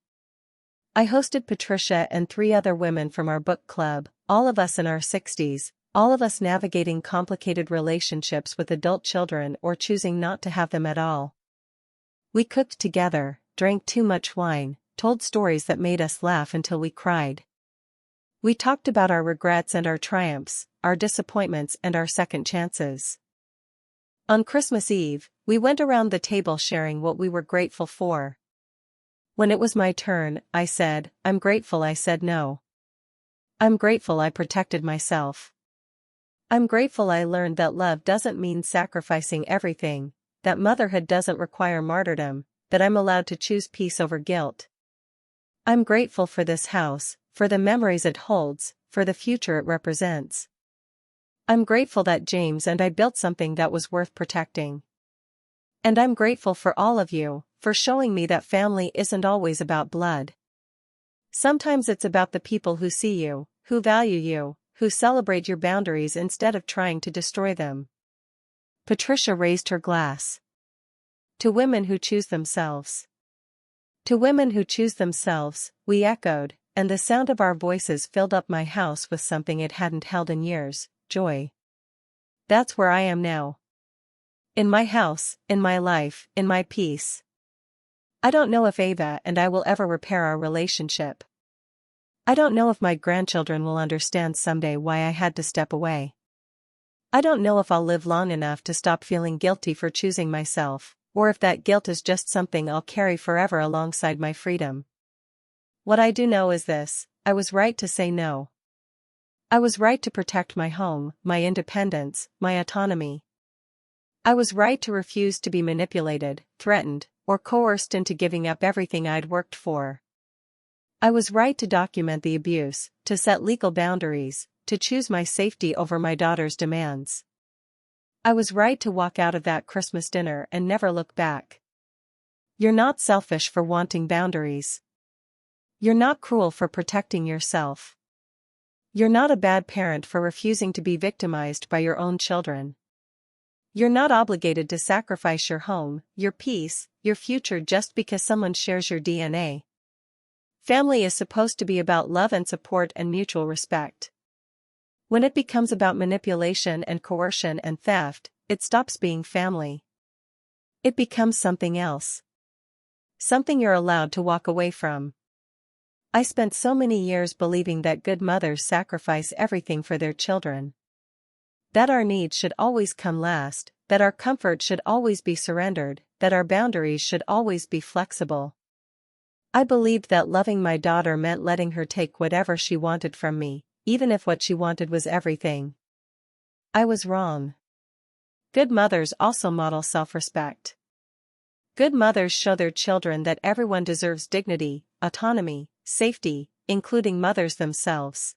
I hosted Patricia and 3 other women from our book club, all of us in our 60s, all of us navigating complicated relationships with adult children or choosing not to have them at all. We cooked together, drank too much wine, told stories that made us laugh until we cried. We talked about our regrets and our triumphs, our disappointments and our second chances. On Christmas Eve, we went around the table sharing what we were grateful for. When it was my turn, I said, "I'm grateful I said no. I'm grateful I protected myself. I'm grateful I learned that love doesn't mean sacrificing everything, that motherhood doesn't require martyrdom, that I'm allowed to choose peace over guilt. I'm grateful for this house, for the memories it holds, for the future it represents. I'm grateful that James and I built something that was worth protecting. And I'm grateful for all of you, for showing me that family isn't always about blood. Sometimes it's about the people who see you, who value you, who celebrate your boundaries instead of trying to destroy them. Patricia raised her glass. To women who choose themselves. To women who choose themselves, we echoed, and the sound of our voices filled up my house with something it hadn't held in years: joy. That's where I am now. In my house, in my life, in my peace. I don't know if Ava and I will ever repair our relationship. I don't know if my grandchildren will understand someday why I had to step away. I don't know if I'll live long enough to stop feeling guilty for choosing myself, or if that guilt is just something I'll carry forever alongside my freedom. What I do know is this: I was right to say no. I was right to protect my home, my independence, my autonomy. I was right to refuse to be manipulated, threatened, or coerced into giving up everything I'd worked for. I was right to document the abuse, to set legal boundaries, to choose my safety over my daughter's demands. I was right to walk out of that Christmas dinner and never look back. You're not selfish for wanting boundaries. You're not cruel for protecting yourself. You're not a bad parent for refusing to be victimized by your own children. You're not obligated to sacrifice your home, your peace, your future just because someone shares your DNA. Family is supposed to be about love and support and mutual respect. When it becomes about manipulation and coercion and theft, it stops being family. It becomes something else. Something you're allowed to walk away from. I spent so many years believing that good mothers sacrifice everything for their children. That our needs should always come last, that our comfort should always be surrendered, that our boundaries should always be flexible. I believed that loving my daughter meant letting her take whatever she wanted from me, even if what she wanted was everything. I was wrong. Good mothers also model self-respect. Good mothers show their children that everyone deserves dignity, autonomy, safety, including mothers themselves.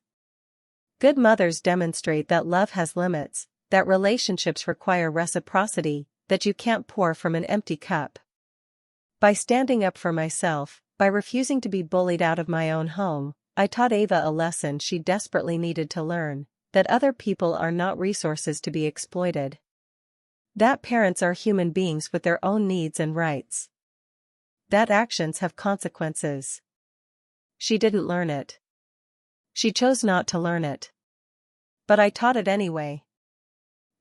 Good mothers demonstrate that love has limits, that relationships require reciprocity, that you can't pour from an empty cup. By standing up for myself, by refusing to be bullied out of my own home, I taught Ava a lesson she desperately needed to learn: that other people are not resources to be exploited. That parents are human beings with their own needs and rights. That actions have consequences. She didn't learn it. She chose not to learn it. But I taught it anyway.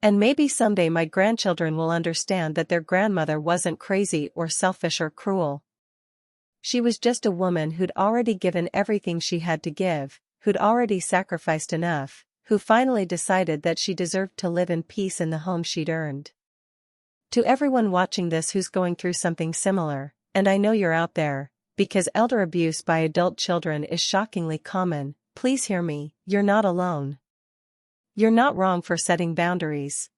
And maybe someday my grandchildren will understand that their grandmother wasn't crazy or selfish or cruel. She was just a woman who'd already given everything she had to give, who'd already sacrificed enough, who finally decided that she deserved to live in peace in the home she'd earned. To everyone watching this who's going through something similar, and I know you're out there, because elder abuse by adult children is shockingly common, please hear me: you're not alone. You're not wrong for setting boundaries.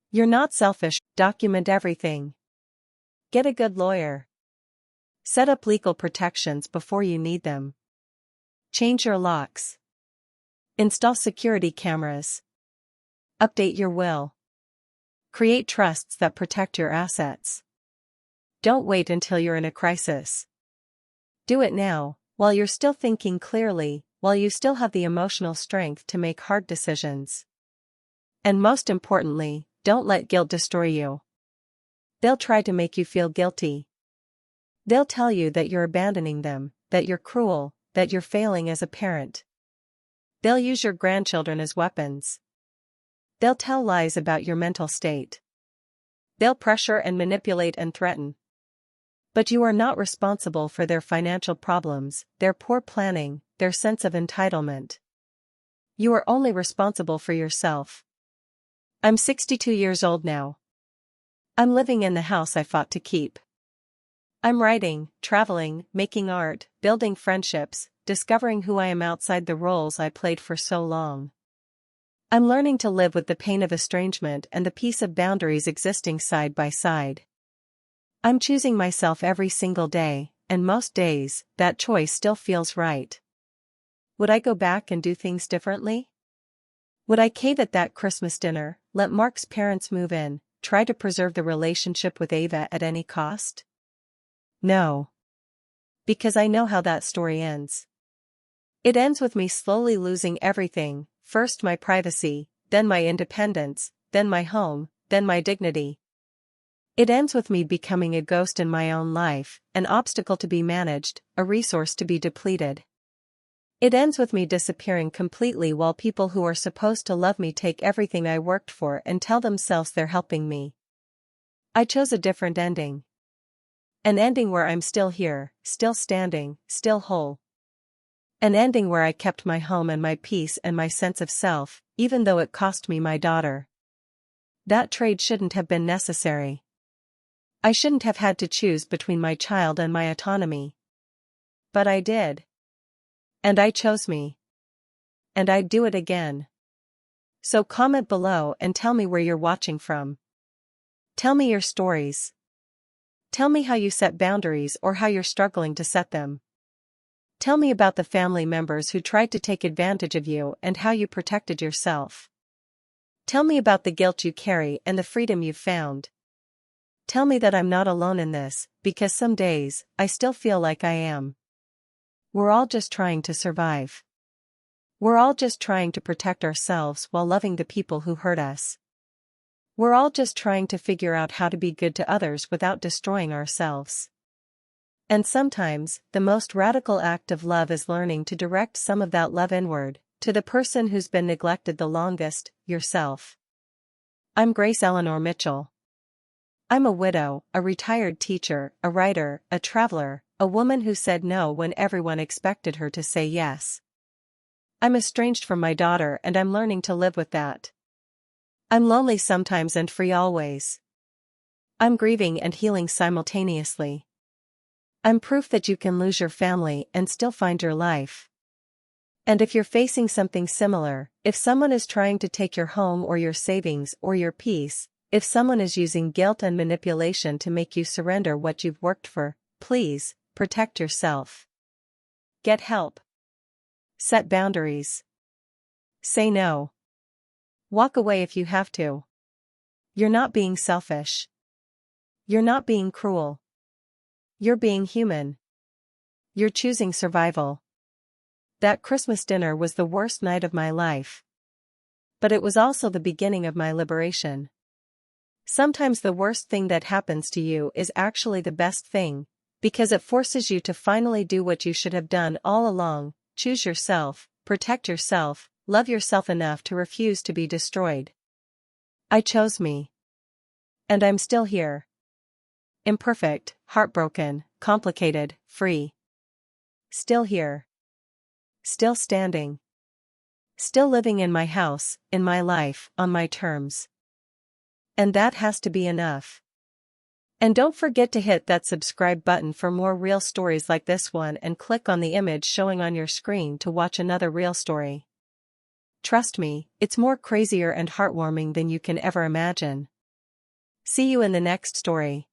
You're not selfish. Document everything. Get a good lawyer. Set up legal protections before you need them. Change your locks. Install security cameras. Update your will. Create trusts that protect your assets. Don't wait until you're in a crisis. Do it now, while you're still thinking clearly, while you still have the emotional strength to make hard decisions. And most importantly, don't let guilt destroy you. They'll try to make you feel guilty. They'll tell you that you're abandoning them, that you're cruel, that you're failing as a parent. They'll use your grandchildren as weapons. They'll tell lies about your mental state. They'll pressure and manipulate and threaten. But you are not responsible for their financial problems, their poor planning, their sense of entitlement. You are only responsible for yourself. I'm 62 years old now. I'm living in the house I fought to keep. I'm writing, traveling, making art, building friendships, discovering who I am outside the roles I played for so long. I'm learning to live with the pain of estrangement and the peace of boundaries existing side by side. I'm choosing myself every single day, and most days, that choice still feels right. Would I go back and do things differently? Would I cave at that Christmas dinner, let Mark's parents move in, try to preserve the relationship with Ava at any cost? No. Because I know how that story ends. It ends with me slowly losing everything, first my privacy, then my independence, then my home, then my dignity. It ends with me becoming a ghost in my own life, an obstacle to be managed, a resource to be depleted. It ends with me disappearing completely while people who are supposed to love me take everything I worked for and tell themselves they're helping me. I chose a different ending. An ending where I'm still here, still standing, still whole. An ending where I kept my home and my peace and my sense of self, even though it cost me my daughter. That trade shouldn't have been necessary. I shouldn't have had to choose between my child and my autonomy. But I did. And I chose me. And I'd do it again. So comment below and tell me where you're watching from. Tell me your stories. Tell me how you set boundaries or how you're struggling to set them. Tell me about the family members who tried to take advantage of you and how you protected yourself. Tell me about the guilt you carry and the freedom you've found. Tell me that I'm not alone in this, because some days, I still feel like I am. We're all just trying to survive. We're all just trying to protect ourselves while loving the people who hurt us. We're all just trying to figure out how to be good to others without destroying ourselves. And sometimes, the most radical act of love is learning to direct some of that love inward, to the person who's been neglected the longest, yourself. I'm Grace Eleanor Mitchell. I'm a widow, a retired teacher, a writer, a traveler, a woman who said no when everyone expected her to say yes. I'm estranged from my daughter and I'm learning to live with that. I'm lonely sometimes and free always. I'm grieving and healing simultaneously. I'm proof that you can lose your family and still find your life. And if you're facing something similar, if someone is trying to take your home or your savings or your peace, if someone is using guilt and manipulation to make you surrender what you've worked for, please, protect yourself. Get help. Set boundaries. Say no. Walk away if you have to. You're not being selfish. You're not being cruel. You're being human. You're choosing survival. That Christmas dinner was the worst night of my life. But it was also the beginning of my liberation. Sometimes the worst thing that happens to you is actually the best thing, because it forces you to finally do what you should have done all along: choose yourself, protect yourself, love yourself enough to refuse to be destroyed. I chose me. And I'm still here. Imperfect, heartbroken, complicated, free. Still here. Still standing. Still living in my house, in my life, on my terms. And that has to be enough. And don't forget to hit that subscribe button for more real stories like this one and click on the image showing on your screen to watch another real story. Trust me, it's more crazier and heartwarming than you can ever imagine. See you in the next story.